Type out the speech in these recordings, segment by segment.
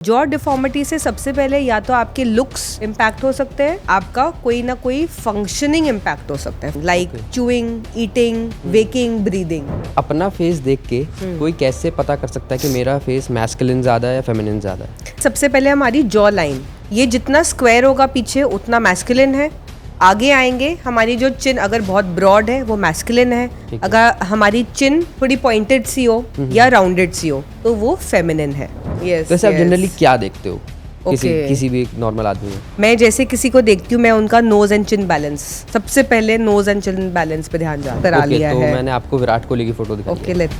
Jaw deformity से सबसे पहले या तो आपके लुक्स इम्पैक्ट हो सकते हैं, आपका कोई ना कोई फंक्शनिंग इम्पैक्ट हो सकता है, like chewing, eating, waking, breathing. अपना फेस देख के कोई कैसे पता कर सकता है कि मेरा फेस मैस्कुलिन ज़्यादा है या फेमिनिन ज़्यादा है? सबसे पहले हमारी जॉ लाइन, ये जितना स्क्वायर होगा पीछे उतना मैस्कुलिन है। आगे आएंगे, हमारी जो चिन अगर बहुत ब्रॉड है वो मैस्कुलिन है। अगर हमारी चिन थोड़ी पॉइंटेड सी हो या राउंडेड सी हो तो वो फेमिनिन है। तो ऐसे आप जनरली क्या देखते हो किसी भी नॉर्मल आदमी में? मैं जैसे किसी को देखती हूँ, मैं उनका नोज एंड चिन बैलेंस, सबसे पहले नोज एंड चिन बैलेंस पे ध्यान करा लिया तो है। मैंने आपको विराट कोहली की फोटो दिखाई। ओके, लेट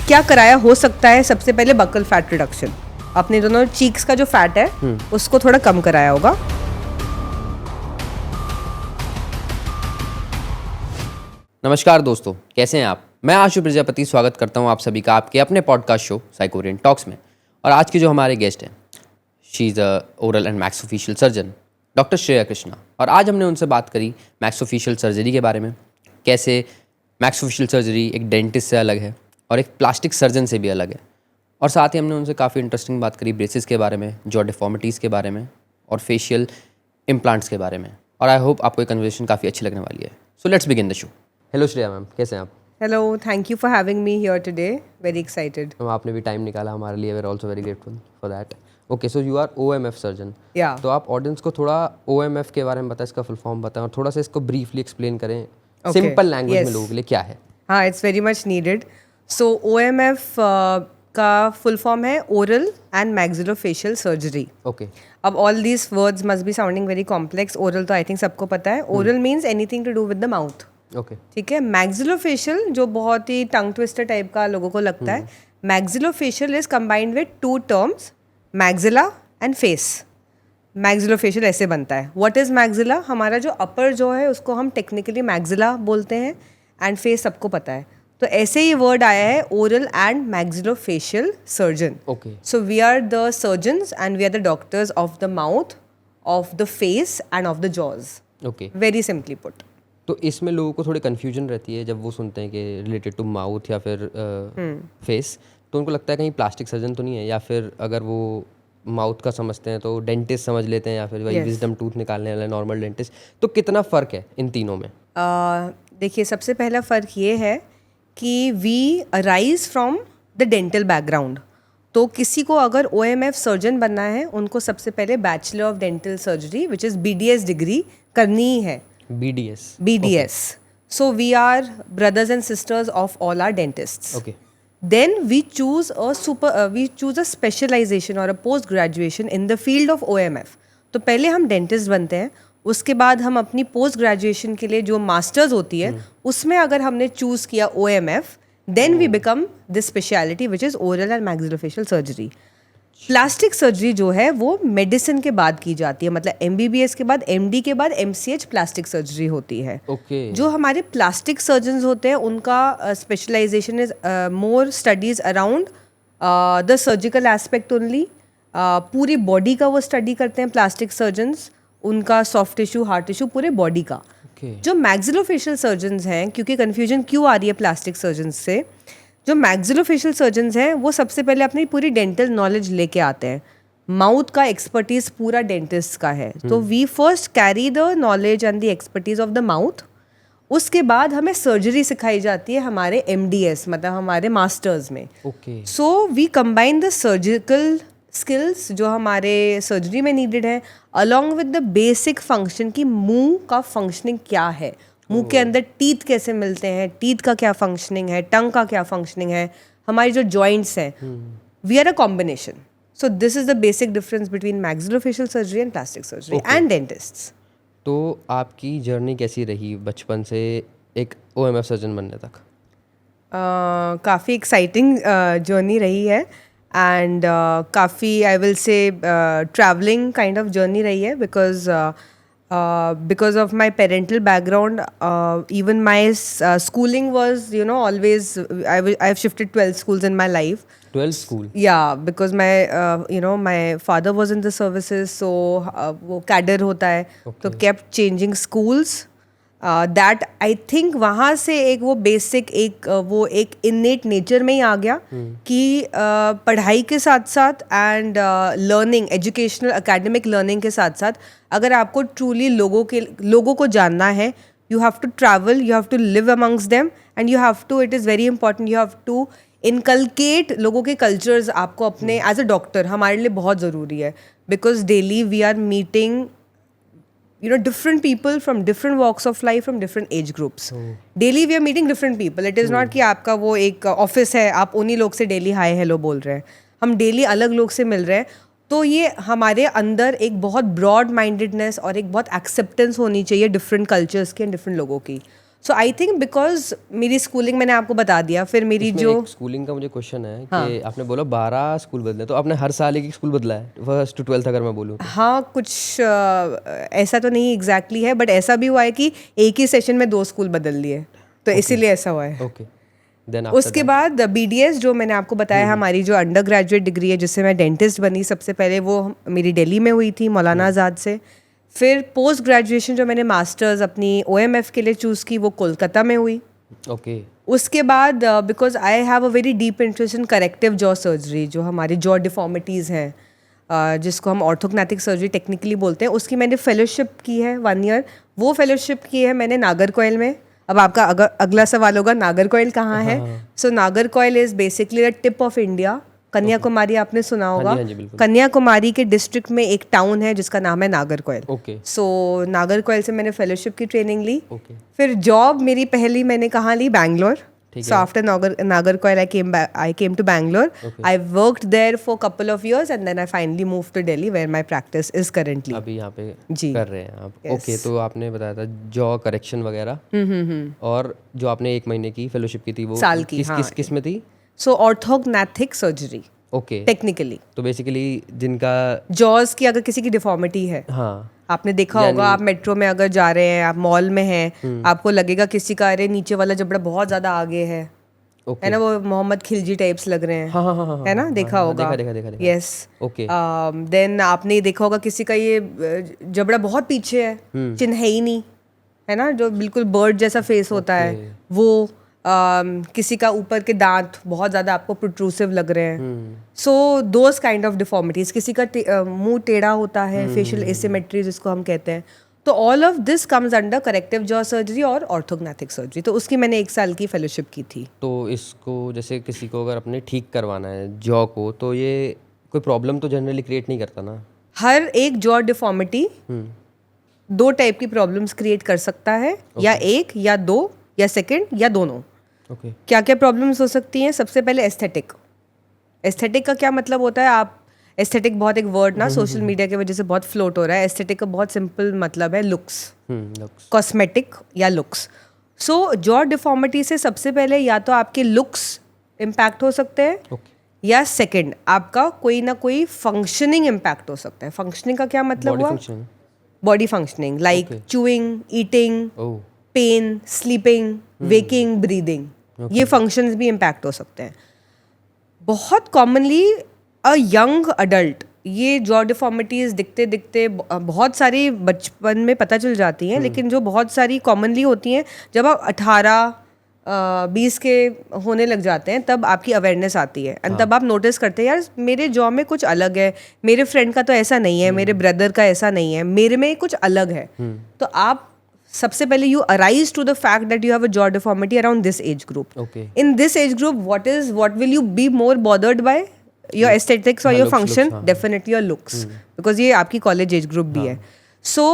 क्या कराया हो सकता है? सबसे पहले बकल फैट रिडक्शन, अपने दोनों चीक्स का जो फैट है उसको थोड़ा कम कराया होगा। नमस्कार दोस्तों, कैसे हैं आप? मैं आशु प्रजापति स्वागत करता हूं आप सभी का आपके अपने पॉडकास्ट शो साइकोरियन टॉक्स में। और आज की जो हमारे गेस्ट हैं, she is a oral and maxillofacial surgeon, doctor Shreya Krishna. और आज हमने उनसे बात करी मैक्सोफेशियल सर्जरी के बारे में, कैसे मैक्सोफेशियल सर्जरी एक डेंटिस्ट से अलग है और एक प्लास्टिक सर्जन से भी अलग है। और साथ ही हमने उनसे काफ़ी इंटरेस्टिंग बात करी ब्रेसेस के बारे में, जॉ डिफॉर्मिटीज़ के बारे में और फेशियल इम्प्लांट्स के बारे में। और आई होप आपको ये कन्वर्सेशन काफ़ी अच्छी लगने वाली है। So let's begin the show. Hello Shreya ma'am, कैसे हैं आप? Hello, thank you for having me here today, very excited. आपने भी टाइम निकाला हमारे लिए, we are also very grateful for that. Okay, so you are OMF surgeon. या तो आप ऑडियंस को थोड़ा ओएमएफ के बारे में बताएं, इसका फुल फॉर्म बताएं और थोड़ा सा इसको ब्रीफली एक्सप्लेन करें सिंपल लैंग्वेज में लोगों के लिए क्या है। हाँ, it's very much needed. So OMF का फुल फॉर्म है oral and maxillofacial surgery. Okay, अब all these words must be sounding very complex. Oral तो आई थिंक सबको पता है। Oral means anything to do with the mouth. Okay, ठीक है। Maxillofacial जो बहुत ही टंग ट्विस्टर टाइप का लोगों को लगता है, maxillofacial is combined with two terms, maxilla and face. Maxillofacial ऐसे बनता है। What is maxilla? हमारा जो अपर जो है उसको हम टेक्निकली मैक्सिला बोलते हैं, एंड फेस सबको पता है। तो ऐसे ही वर्ड आया है oral and maxillofacial surgeon. Okay, so we are the surgeons and we are the doctors of the mouth, of the face and of the jaws. Okay. Very simply put. तो इसमें लोगों को थोड़ी कन्फ्यूजन रहती है जब वो सुनते हैं कि रिलेटेड टू माउथ या फिर फेस, तो उनको लगता है कहीं प्लास्टिक सर्जन तो नहीं है, या फिर अगर वो माउथ का समझते हैं तो डेंटिस्ट समझ लेते हैं, या फिर वही विजडम टूथ निकालने वाला नॉर्मल डेंटिस्ट। तो कितना फ़र्क है इन तीनों में? देखिए, सबसे पहला फ़र्क ये है कि we arise from the dental background. तो किसी को अगर OMF सर्जन बनना है, उनको सबसे पहले bachelor of dental surgery which is BDS degree करनी ही है। BDS. So we are brothers and sisters of all our dentists. Okay. Then we choose a specialization or a post graduation in the field of OMF. तो पहले हम dentist बनते हैं, उसके बाद हम अपनी पोस्ट ग्रेजुएशन के लिए जो मास्टर्स होती है उसमें अगर हमने चूज किया OMF, then we become this speciality which is oral and maxillofacial surgery. Plastic surgery जो है वो मेडिसिन के बाद की जाती है, मतलब MBBS के बाद, MD के बाद MCH प्लास्टिक सर्जरी होती है। Okay. जो हमारे प्लास्टिक सर्जन्स होते हैं उनका specialization is more studies around the surgical aspect only. पूरी बॉडी का वो स्टडी करते हैं प्लास्टिक सर्जन्स, उनका सॉफ्ट टिश्यू, हार्ड टिश्यू, पूरे बॉडी का। जो मैक्सिलोफेशियल सर्जन्स हैं, क्योंकि कन्फ्यूजन क्यों आ रही है प्लास्टिक सर्जन्स से, जो मैक्सिलोफेशियल सर्जन्स हैं वो सबसे पहले अपनी पूरी डेंटल नॉलेज लेके आते हैं। माउथ का एक्सपर्टीज पूरा डेंटिस्ट का है, तो we first carry the knowledge and the expertise of the mouth. उसके बाद हमें सर्जरी सिखाई जाती है हमारे MDS, मतलब हमारे मास्टर्स में। So we combine the surgical skills जो हमारे सर्जरी में नीडेड है along with the basic function की मुंह का फंक्शनिंग क्या है, मुंह के अंदर टीथ कैसे मिलते हैं, टीथ का क्या फंक्शनिंग है, टंग का क्या फंक्शनिंग है, हमारी जो जॉइंट्स हैं। We are a combination. So this is the basic difference between maxillofacial surgery and plastic surgery and dentists. तो आपकी जर्नी कैसी रही बचपन से एक OMF सर्जन बनने तक? काफ़ी एक्साइटिंग जर्नी रही है, एंड काफ़ी I will say travelling kind of journey रही है, because of my parental background, even my schooling was, always, I've shifted 12 schools in my life. 12 school? Yeah, because my father was in the services, so वो cadre होता है, तो kept changing schools. That I think वहाँ से एक वो basic वो एक इनेट नेचर में ही आ गया कि पढ़ाई के साथ साथ and learning, educational academic learning के साथ साथ अगर आपको ट्रूली लोगों को जानना है, you have to travel, you have to live amongst them, and you have to, it is very important, you have to inculcate लोगों के cultures आपको अपने as a doctor हमारे लिए बहुत ज़रूरी है, because daily we are meeting different people from different walks of life, from different age groups. Daily we are meeting different people. It is not कि आपका वो एक ऑफिस है, आप उन्हीं लोग से डेली हाय हेलो बोल रहे हैं. हम डेली अलग लोग से मिल रहे हैं. तो ये हमारे अंदर एक बहुत ब्रॉड माइंडेडनेस और एक बहुत एक्सेप्टेंस होनी चाहिए डिफरेंट कल्चर्स की एंड डिफरेंट लोगों की. सो आई थिंक बिकॉज मेरी स्कूलिंग मैंने आपको बता दिया, फिर मेरी जो स्कूलिंग का मुझे क्वेश्चन है कि आपने बोला 12 स्कूल बदले, तो आपने हर साल एक स्कूल बदला है, फर्स्ट टू 12th अगर मैं बोलूँ? हाँ, कुछ ऐसा तो नहीं एग्जैक्टली है, बट ऐसा भी हुआ है कि एक ही सेशन में 2 स्कूल बदल लिए, तो इसीलिए ऐसा हुआ है. ओके. उसके बाद BDS जो मैंने आपको बताया, हमारी जो अंडर ग्रेजुएट डिग्री है जिससे मैं डेंटिस्ट बनी सबसे पहले, वो मेरी दिल्ली में हुई थी मौलाना आज़ाद से. फिर पोस्ट ग्रेजुएशन जो मैंने मास्टर्स अपनी OMF के लिए चूज़ की वो कोलकाता में हुई. ओके. उसके बाद because I have a very deep interest in corrective jaw surgery, जो हमारी जॉ डिफॉर्मिटीज़ हैं, जिसको हम ऑर्थोग्नैथिक सर्जरी टेक्निकली बोलते हैं, उसकी मैंने फेलोशिप की है 1 ईयर. वो फेलोशिप की है मैंने नागरकोइल में. अब आपका अगला सवाल होगा नागरकोइल कहाँ है. So Nagercoil is basically the tip of India. Kanyakumari आपने सुना होगा. कन्याकुमारी के डिस्ट्रिक्ट में एक टाउन है जिसका नाम है नागरकोइल. सो नागरकोइल से मैंने फेलोशिप की ट्रेनिंग ली. फिर जॉब मेरी पहली मैंने कहाँ ली? Bangalore. So after Nagarcoil, I came to Bangalore. Okay. I worked there for a couple of years and then I finally moved to Delhi where my practice is currently. अभी यहाँ पे कर रहे हैं आप. ओके. तो आपने बताया था जॉ करेक्शन वगैरह, और जो आपने 1 महीने की फेलोशिप की थी वो साल की किस में थी? So orthognathic surgery. Okay. Technically तो बेसिकली जिनका जॉज की अगर किसी की डिफॉर्मिटी है, हाँ, आपने देखा होगा, आप मेट्रो में अगर जा रहे हैं, आप मॉल में हैं, आपको लगेगा किसी का अरे नीचे वाला जबड़ा बहुत ज्यादा आगे है, है ना, वो मोहम्मद खिलजी टाइप्स लग रहे हैं. हाँ, है ना, देखा होगा. देखा. यस. ओके. देन आपने देखा होगा किसी का ये जबड़ा बहुत पीछे है, चिन्ह है ही नहीं, है ना, जो बिल्कुल बर्ड जैसा फेस होता है वो. किसी का ऊपर के दांत बहुत ज़्यादा आपको प्रोट्रूसिव लग रहे हैं. So those kind of deformities. किसी का मुंह टेढ़ा होता है, फेशियल एसिमेट्री जिसको हम कहते हैं. तो all of this comes under corrective jaw surgery और ऑर्थोग्नैथिक सर्जरी. तो उसकी मैंने 1 साल की फेलोशिप की थी. तो इसको जैसे किसी को अगर अपने ठीक करवाना है जॉ को, तो ये कोई प्रॉब्लम तो जनरली क्रिएट नहीं करता ना? हर एक जॉ डिफॉर्मिटी 2 टाइप की प्रॉब्लम्स क्रिएट कर सकता है, या 1 या 2 या सेकेंड या दोनों. Okay. क्या क्या प्रॉब्लम्स हो सकती हैं? सबसे पहले एस्थेटिक. एस्थेटिक का क्या मतलब होता है? आप एस्थेटिक बहुत एक वर्ड ना सोशल मीडिया की वजह से बहुत फ्लोट हो रहा है. एस्थेटिक का बहुत सिंपल मतलब है लुक्स, कॉस्मेटिक या लुक्स. सो जॉ डिफॉर्मिटी से सबसे पहले या तो आपके लुक्स इम्पैक्ट हो सकते हैं, या सेकंड आपका कोई ना कोई फंक्शनिंग इम्पैक्ट हो सकता है. फंक्शनिंग का क्या मतलब हुआ? Body functioning like chewing, eating, pain, sleeping, waking, breathing. ये फंक्शंस भी इम्पैक्ट हो सकते हैं. बहुत कॉमनली अ यंग अडल्ट ये जॉ डिफॉर्मिटीज़ दिखते दिखते बहुत सारी बचपन में पता चल जाती हैं, लेकिन जो बहुत सारी कॉमनली होती हैं जब आप 18-20 के होने लग जाते हैं, तब आपकी अवेयरनेस आती है. एंड तब आप नोटिस करते हैं यार मेरे जॉ में कुछ अलग है, मेरे फ्रेंड का तो ऐसा नहीं है, मेरे ब्रदर का ऐसा नहीं है, मेरे में कुछ अलग है. तो आप सबसे पहले you arise to the fact that you have a jaw deformity around this age group. Okay. In this age group, what will you be more bothered by? Your aesthetics or your function? Definitely your looks. Because ये आपकी college age group भी है. So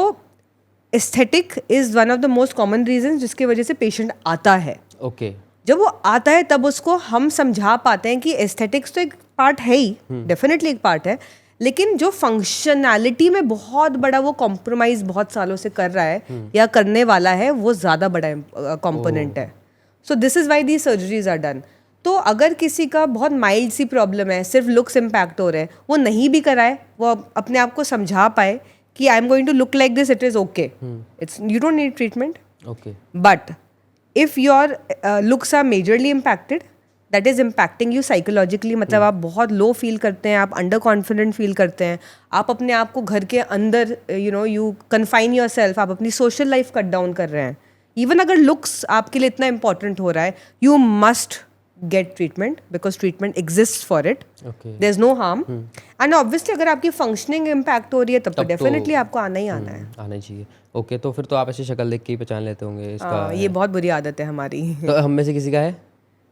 aesthetic is one of the most common reasons जिसकी वजह से patient आता है. Okay. जब वो आता है तब उसको हम समझा पाते हैं कि aesthetics तो एक पार्ट है ही, डेफिनेटली एक पार्ट है, लेकिन जो फंक्शनैलिटी में बहुत बड़ा वो कॉम्प्रोमाइज बहुत सालों से कर रहा है या करने वाला है, वो ज़्यादा बड़ा कंपोनेंट है. So this is why the surgeries are done. तो अगर किसी का बहुत माइल्ड सी प्रॉब्लम है, सिर्फ लुक्स इम्पैक्ट हो रहे हैं, वो नहीं भी कराए, वो अपने आप को समझा पाए कि I am going to look like this, it is okay, it's you don't need treatment. But if your looks are majorly impacted, that is impacting you psychologically, मतलब आप बहुत लो फील करते हैं, आप अंडर कॉन्फिडेंट फील करते हैं, आप अपने आप को घर के अंदर यू कन्फाइन योर सेल्फ, आप अपनी सोशल लाइफ कट डाउन कर रहे हैं, इवन अगर लुक्स आपके लिए इतना इंपॉर्टेंट हो रहा है, you must get treatment because treatment exist for it, okay there is no harm. And obviously अगर आपकी फंक्शनिंग इम्पैक्ट हो रही है तब तो डेफिनेटली आपको आना ही आना है. आना ही चाहिए. ओके, तो फिर तो आप ऐसी शक्ल देख के ही पहचान लेते होंगे इसका. ये बहुत बुरी आदत है हमारी. तो हम में से किसी का है?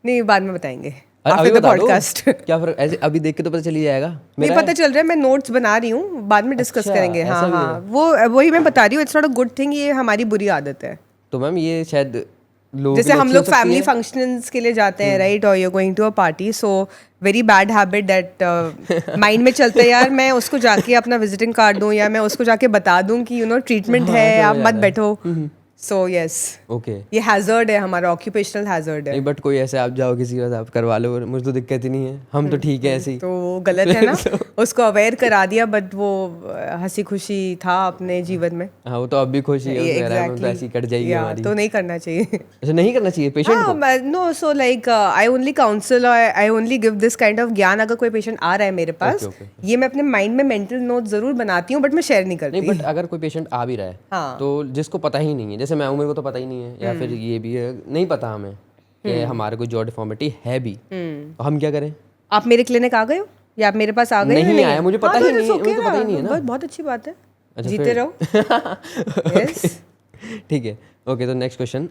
नहीं, बाद में बताएंगे अभी आफ्टर द बता दो. पॉडकास्ट. क्या फर्क, ऐसे अभी देख के तो पता चल ही जाएगा. नहीं पता चल रहा है, मैं नोट्स बना रही हूँ, बाद में डिस्कस अच्छा, करेंगे. ऐसा हाँ भी हाँ, वो वही मैं बता रही हूँ. It's not a good thing, ये हमारी बुरी आदत है. तो मैम ये शायद लोगों जैसे के लिए हम अच्छी लोग हो सकती फैमिली है. फंक्शंस के लिए जाते हैं, राइट, और you going to a party, so very bad habit that mind में चलता है यार मैं उसको जाके अपना विजिटिंग कार्ड दूं या मैं उसको जाके बता दूं कि ट्रीटमेंट है, आप मत बैठो. So yes, okay. ये हैजर्ड है, हमारा ऑक्यूपेशनल हैजर्ड है. नहीं बट कोई ऐसे आप जाओ किसी के पास, आप करवा लो, मुझे तो दिक्कत ही नहीं है, हम तो ठीक है ऐसे ही. तो वो गलत है ना. उसको अवेयर करा दिया, बट वो हंसी खुशी था अपने जीवन में. हाँ, वो तो अब भी खुश ही है, उसको कह रहा है, तो ऐसी कट जाएगी हमारी. तो नहीं करना चाहिए. ऐसे नहीं करना चाहिए पेशेंट को. No, so like I only counsel, I only give this kind of ज्ञान. अगर कोई पेशेंट आ रहा है मेरे पास, ये मैं अपने माइंड में मेंटल नोट जरूर बनाती हूँ, बट मैं शेयर नहीं करती. नहीं बट अगर कोई पेशेंट आ भी रहा है, हाँ. तो जिसको पता ही नहीं है, जैसे मैं हूँ, मेरे को तो पता ही नहीं है, या फिर ये भी है नहीं पता हमें कि हमारे कोई जॉ डिफॉर्मिटी है भी, तो हम क्या करें? आप मेरे क्लिनिक आ गए हो या आप मेरे पास आ गए? नहीं आया, मुझे पता ही नहीं है, मुझे तो पता ही नहीं है ना. बहुत अच्छी बात है, अच्छा, जीते रहो. यस, ठीक है. ओके, तो नेक्स्ट क्वेश्चन.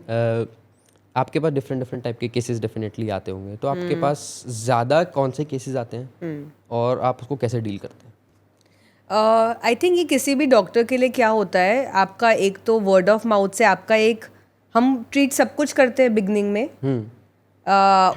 आपके पास डिफरेंट टाइप के केसेस डेफिनेटली आते होंगे, तो आपके पास ज़्यादा कौन से केसेस आते हैं और आप उसको कैसे डील करते हैं? आई थिंक ये किसी भी डॉक्टर के लिए क्या होता है, आपका एक तो वर्ड ऑफ माउथ से आपका एक, हम ट्रीट सब कुछ करते हैं बिगनिंग में,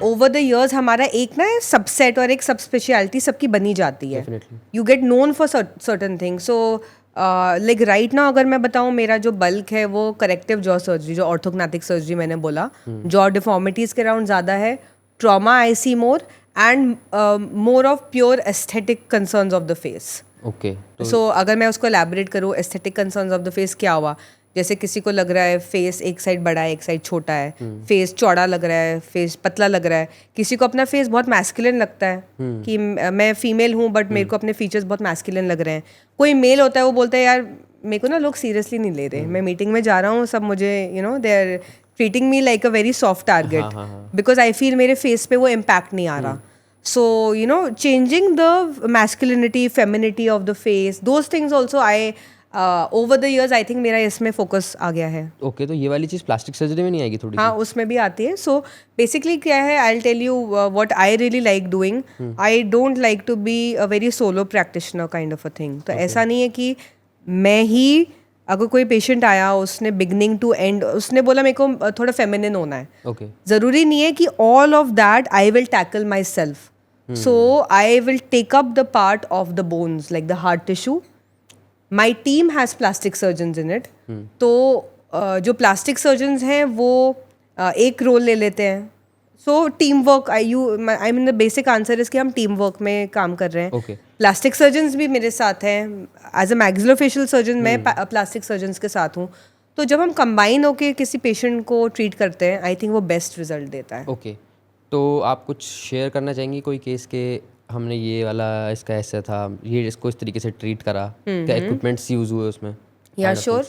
ओवर द इयर्स हमारा एक ना सबसेट और एक सब स्पेशलिटी सबकी बनी जाती है. Definitely. You get known for certain thing. So like right now अगर मैं बताऊँ, मेरा जो बल्क है वो करेक्टिव जॉ सर्जरी, जो ऑर्थोग्नाटिक सर्जरी मैंने बोला, जॉ डिफॉर्मिटीज़ के अराउंड ज़्यादा है, trauma I see more, and more of pure aesthetic concerns of the face. Okay. So अगर मैं उसको एलैबोरेट करूँ, aesthetic concerns of the face क्या हुआ, जैसे किसी को लग रहा है फेस एक साइड बड़ा है, एक साइड छोटा है, फेस चौड़ा लग रहा है, फेस पतला लग रहा है, किसी को अपना फेस बहुत मैस्कुलिन लगता है कि मैं फीमेल हूँ बट मेरे को अपने फीचर्स बहुत मैस्कुलिन लग रहे हैं. कोई मेल होता है वो बोलता है यार मेरे को ना लोग सीरियसली नहीं ले रहे, मैं मीटिंग में जा रहा हूँ, सब मुझे they are treating me like a very soft target because I feel मेरे फेस पे वो इम्पैक्ट नहीं आ रहा. So, changing the masculinity, femininity of the face, those things also over the years, I think मेरा इसमें focus आ गया है. Okay, तो ये वाली चीज़ प्लास्टिक सर्जरी में नहीं आएगी थोड़ी? हाँ, उसमें भी आती है. So, basically क्या है, I'll tell you what I really like doing. I don't like to be a very solo practitioner kind of a thing. तो ऐसा नहीं है कि मैं ही, अगर कोई पेशेंट आया, उसने बिगनिंग टू एंड उसने बोला मेरे को थोड़ा फेमिनिन होना है, ओके. ज़रूरी नहीं है कि all of that I will tackle myself. So I will take up the part of the bones, like the hard tissue. My team has plastic surgeons in it. तो जो plastic surgeons हैं वो एक role ले लेते हैं. So teamwork, I mean the basic answer is कि हम teamwork में काम कर रहे हैं. Okay. Plastic surgeons भी मेरे साथ हैं. As a maxillofacial surgeon मैं plastic surgeons के साथ हूँ. तो जब हम combine होके किसी patient को treat करते हैं, I think वो best result देता है. ओके. तो आप कुछ शेयर करना चाहेंगे कोई केस के, हमने ये वाला इसका ऐसा था, ये इसको इस तरीके से ट्रीट करा, क्या इक्विपमेंट्स यूज़ हुए उसमें? या श्योर.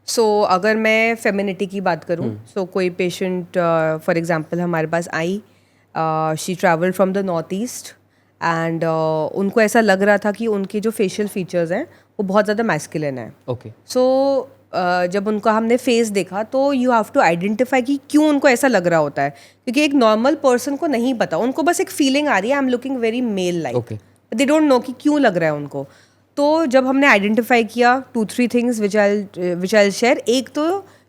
सो अगर मैं फेमिनिटी की बात करूँ, सो कोई पेशेंट फॉर एग्जांपल हमारे पास आई, she travelled from the north east and उनको ऐसा लग रहा था कि उनके जो फेशियल फीचर्स हैं वो बहुत ज़्यादा मैस्कुलिन है. ओके. सो जब उनका हमने फेस देखा तो यू हैव टू आइडेंटिफाई कि क्यों उनको ऐसा लग रहा होता है, क्योंकि एक नॉर्मल पर्सन को नहीं पता, उनको बस एक फीलिंग आ रही है I am looking very male like, they don't know कि क्यों लग रहा है उनको. तो जब हमने आइडेंटिफाई किया 2-3 थिंग्स विच आई शेयर. एक तो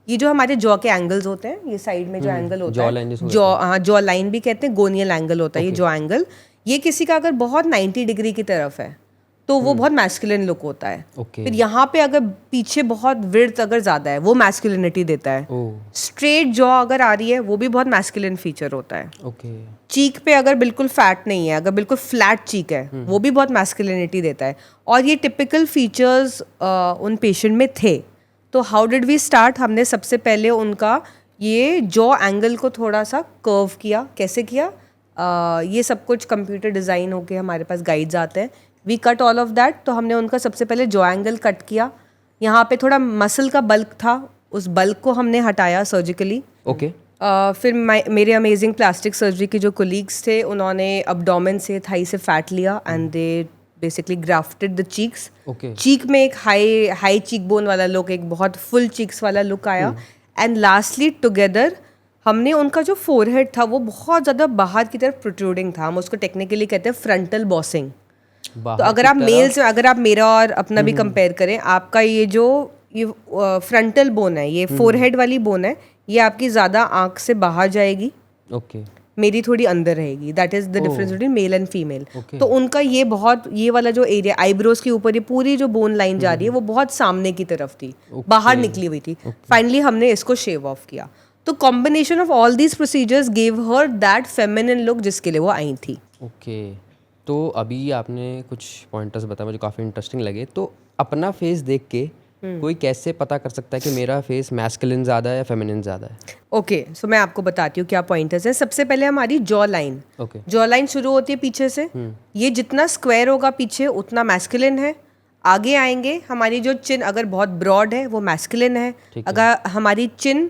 ये जो हमारे जॉ के एंगल्स होते हैं, ये साइड में जो एंगल होता है, जॉ लाइन भी कहते हैं, गोनियल एंगल होता है ये जॉ एंगल, ये किसी का अगर बहुत 90 डिग्री की तरफ है तो वो बहुत मैस्कुलिन लुक होता है. फिर यहाँ पे अगर पीछे बहुत विड्थ अगर ज़्यादा है वो मैस्कुलिनिटी देता है. स्ट्रेट जॉ अगर आ रही है वो भी बहुत मैस्कुलिन फीचर होता है. चीक पे अगर बिल्कुल फैट नहीं है, अगर बिल्कुल फ्लैट चीक है, वो भी बहुत मैस्कुलिनिटी देता है. और ये टिपिकल फीचर्स उन पेशेंट में थे. तो हाउ डिड वी स्टार्ट, हमने सबसे पहले उनका ये जॉ एंगल को थोड़ा सा कर्व किया. कैसे किया, ये सब कुछ कंप्यूटर डिज़ाइन होके हमारे पास गाइड्स आते हैं. We cut all of that. तो हमने उनका सबसे पहले जॉ एंगल कट किया. यहाँ पे थोड़ा मसल का बल्क था, उस बल्क को हमने हटाया सर्जिकली। ओके फिर मेरे अमेजिंग प्लास्टिक सर्जरी के जो कोलीग्स थे उन्होंने अब्डोमेन से थाई से फैट लिया and they basically grafted the cheeks. Okay cheek में एक हाई चीक बोन वाला लुक, एक बहुत फुल चीक्स वाला लुक आया। एंड लास्टली टुगेदर हमने उनका जो फोरहेड था वो बहुत ज़्यादा बाहर की तरफ प्रोट्रूडिंग था, हम उसको टेक्निकली कहते हैं फ्रंटल बॉसिंग। तो अगर आप मेल्स में, अगर आप मेरा और अपना भी कंपेयर करें, आपका ये फ्रंटल बोन है, ये फोरहेड वाली बोन है, ये आपकी ज़्यादा आँख से बाहर जाएगी, ओके मेरी थोड़ी अंदर रहेगी। That is the difference between male and female. Okay. तो उनका ये वाला जो एरिया आईब्रोज के ऊपर ये पूरी जो बोन लाइन जा रही है वो बहुत सामने की तरफ थी, बाहर निकली हुई थी। फाइनली हमने इसको शेव ऑफ किया। तो combination of all these procedures gave her that feminine look जिसके लिए वो आई थी। ओके तो अभी आपने कुछ पॉइंटर्स बताए मुझे काफ़ी इंटरेस्टिंग लगे। तो अपना फेस देख के कोई कैसे पता कर सकता है कि मेरा फेस मैस्कुलिन ज़्यादा है या फेमिनिन ज़्यादा है? ओके सो मैं आपको बताती हूँ क्या पॉइंटर्स हैं। सबसे पहले हमारी jaw line, okay jaw line शुरू होती है पीछे से, ये जितना स्क्वायर होगा पीछे उतना मैस्कुलिन है। आगे आएंगे हमारी जो चिन अगर बहुत ब्रॉड है वो मैस्कुलिन है, अगर हमारी चिन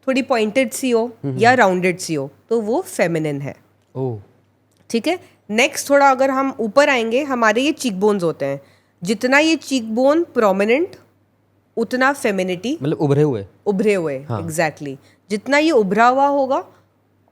थोड़ी पॉइंटेड सी हो या राउंडेड सी हो तो वो फेमिनिन है। ओह ठीक है। नेक्स्ट थोड़ा अगर हम ऊपर आएंगे, हमारे ये चीक बोन्स होते हैं, जितना ये चीक बोन प्रोमिनेंट उतना फेमिनिटी, मतलब उभरे हुए एग्जैक्टली जितना ये उभरा हुआ होगा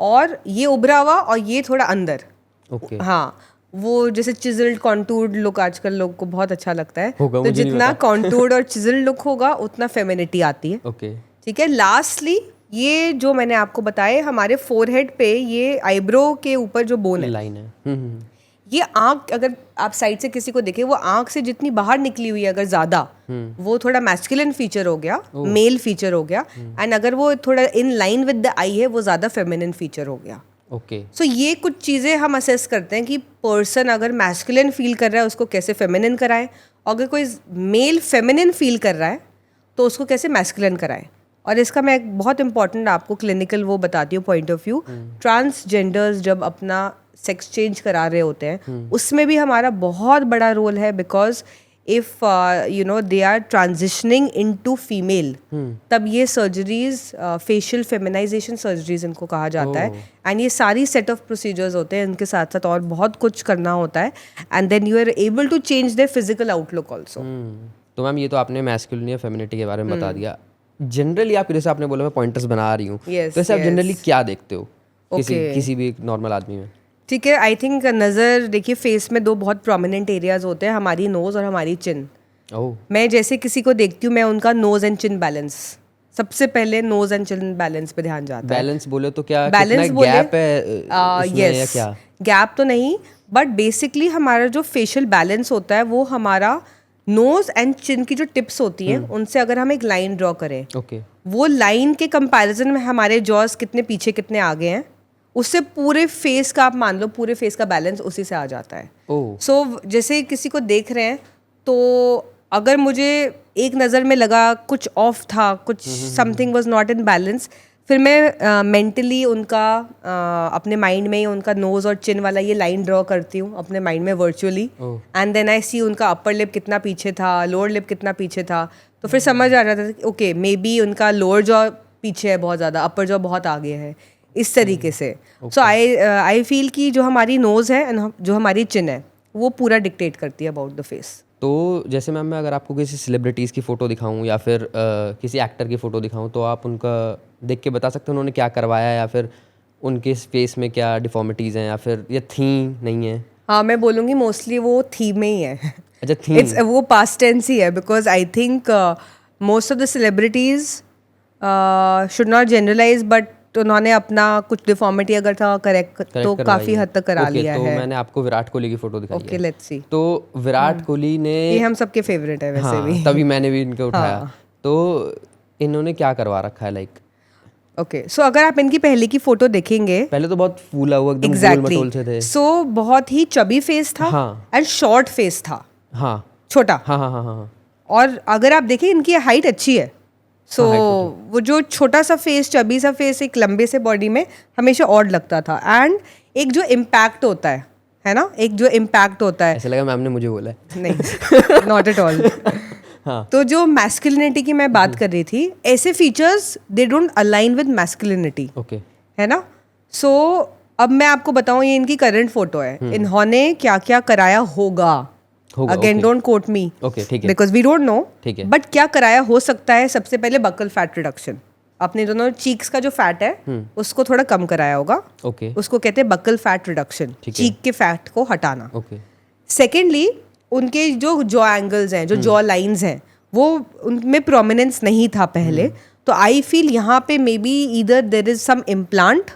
और ये उभरा हुआ और ये थोड़ा अंदर। ओके हाँ वो जैसे चिजल्ड कॉन्टूर्ड लुक आजकल लोग को बहुत अच्छा लगता है, होगा, तो मुझे नहीं जितना पता। कॉन्टूर्ड और चिजल्ड लुक होगा उतना फेमिनिटी आती है। ओके ठीक है। लास्टली ये जो मैंने आपको बताए हमारे फोरहेड पे ये आईब्रो के ऊपर जो बोन है, लाइन है ये आँख अगर आप साइड से किसी को देखें वो आँख से जितनी बाहर निकली हुई है अगर ज़्यादा, वो थोड़ा मैस्कुलिन फीचर हो गया, मेल फीचर हो गया। एंड अगर वो थोड़ा इन लाइन विद द आई है वो ज़्यादा फेमिनिन फीचर हो गया। ओके सो ये कुछ चीज़ें हम असेस करते हैं कि पर्सन अगर मैस्कुलिन फील कर रहा है उसको कैसे फेमिनिन कराए, और अगर कोई मेल फेमिनिन फील कर रहा है तो उसको कैसे मैस्कुलिन कराए। और इसका मैं एक बहुत इंपॉर्टेंट आपको क्लिनिकल वो बताती हूँ पॉइंट ऑफ व्यू। ट्रांसजेंडर्स जब अपना सेक्स चेंज करा रहे होते हैं उसमें भी हमारा बहुत बड़ा रोल है, because if they are transitioning into female, तब ये सर्जरीज फेशियल फेमिनाइजेशन सर्जरीज इनको कहा जाता है। एंड ये सारी सेट ऑफ प्रोसीजर्स होते हैं, इनके साथ साथ और बहुत कुछ करना होता है, and then you are able to change their physical outlook also. तो मैम ये तो आपने मैस्कुलिन या फेमिनिटी के बारे में बता दिया। जनरली आप जैसे आपने बोला मैं पॉइंटर्स बना रही हूँ, Yes, तो ऐसे आप yes. जनरली क्या देखते हो Okay. किसी भी नॉर्मल आदमी में? ठीक है। आई थिंक नज़र देखिए फेस में दो बहुत प्रोमिनेंट एरियाज होते हैं, हमारी नोज और हमारी चिन। ओह मैं जैसे किसी को देखती हूँ मैं उनका नोज एंड चिन बैलेंस, सबसे पहले नोज एंड चिन बैलेंस पे ध्यान जाता है। बैलेंस बोले तो क्या बैलेंस कितना बोले गैप है उसमें या यस, क्या? गैप तो नहीं, बट बेसिकली हमारा जो फेशियल बैलेंस होता है वो हमारा नोज एंड चिन की जो टिप्स होती हैं उनसे अगर हम एक लाइन ड्रॉ करें, ओके वो लाइन के कंपैरिजन में हमारे जॉस कितने पीछे कितने आगे हैं, उससे पूरे फेस का आप मान लो पूरे फेस का बैलेंस उसी से आ जाता है। ओह सो जैसे किसी को देख रहे हैं तो अगर मुझे एक नज़र में लगा कुछ ऑफ था, कुछ something was not in balance, फिर मैं मेंटली उनका अपने माइंड में ही उनका नोज और चिन वाला ये लाइन ड्रॉ करती हूँ अपने माइंड में वर्चुअली, एंड देन आई सी उनका अपर लिप कितना पीछे था, लोअर लिप कितना पीछे था, तो फिर समझ आ जाता था कि ओके मे बी उनका लोअर जॉ पीछे है बहुत ज़्यादा, अपर जॉ बहुत आगे है, इस तरीके से। सो आई फील कि जो हमारी नोज़ है एंड जो हमारी चिन है वो पूरा डिक्टेट करती है अबाउट द फेस। तो जैसे मैम मैं अगर आपको किसी सेलिब्रिटीज़ की फ़ोटो दिखाऊं या फिर किसी एक्टर की फ़ोटो दिखाऊं तो आप उनका देख के बता सकते हैं उन्होंने क्या करवाया या फिर उनके फेस में क्या डिफॉर्मिटीज़ हैं या फिर ये थी नहीं है? हाँ मैं बोलूँगी मोस्टली वो थीम में ही है। अच्छा थी वो पास्ट टेंस ही है, because I think most of the celebrities should not generalize, but उन्होंने अपना कुछ डिफॉर्मिटी अगर था करेक्ट तो काफी हद तक करा लिया तो है। मैंने आपको विराट कोहली की फोटो दिखाई ओके लेट्स सी। तो विराट कोहली ने ये हम सबके फेवरेट है वैसे हाँ, भी। तभी मैंने भी इनके उठाया। तो इन्होंने क्या करवा रखा है लाइक? ओके सो अगर आप इनकी पहले की फोटो देखेंगे, पहले तो बहुत फूला हुआ एकदम गोल मटोल से थे। सो बहुत ही चबी फेस था एंड शॉर्ट फेस था, हाँ छोटा। हाँ हाँ हाँ हाँ। और अगर आप देखें इनकी हाइट अच्छी है, सो वो जो छोटा सा फेस चबी सा फेस एक लंबे से बॉडी में हमेशा ऑड लगता था। एंड एक जो इम्पैक्ट होता है ना, एक जो इम्पैक्ट होता है, ऐसा लगा मैम ने मुझे बोला है। नहीं नॉट एट ऑल। हाँ। तो जो मैस्कुलिनिटी की मैं बात कर रही थी, ऐसे features they don't align with masculinity, okay है ना. सो अब मैं आपको बताऊं, ये इनकी करंट फोटो है. इन्होंने क्या क्या कराया होगा, again okay. Don't quote me okay ठीक है. बिकॉज वी डोंट नो, ठीक है. बट क्या कराया हो सकता है. सबसे पहले बकल फैट रिडक्शन, अपने दोनों चीक्स का जो फैट है उसको थोड़ा कम कराया होगा. ओके उसको कहते हैं बकल फैट रिडक्शन, ठीक है. चीक के फैट को हटाना. ओके सेकेंडली, उनके जो जॉ एंगल्स हैं, जो जॉ लाइंस हैं, वो उनमें प्रोमिनेंस नहीं था पहले. तो आई फील यहाँ पे maybe either there is some implant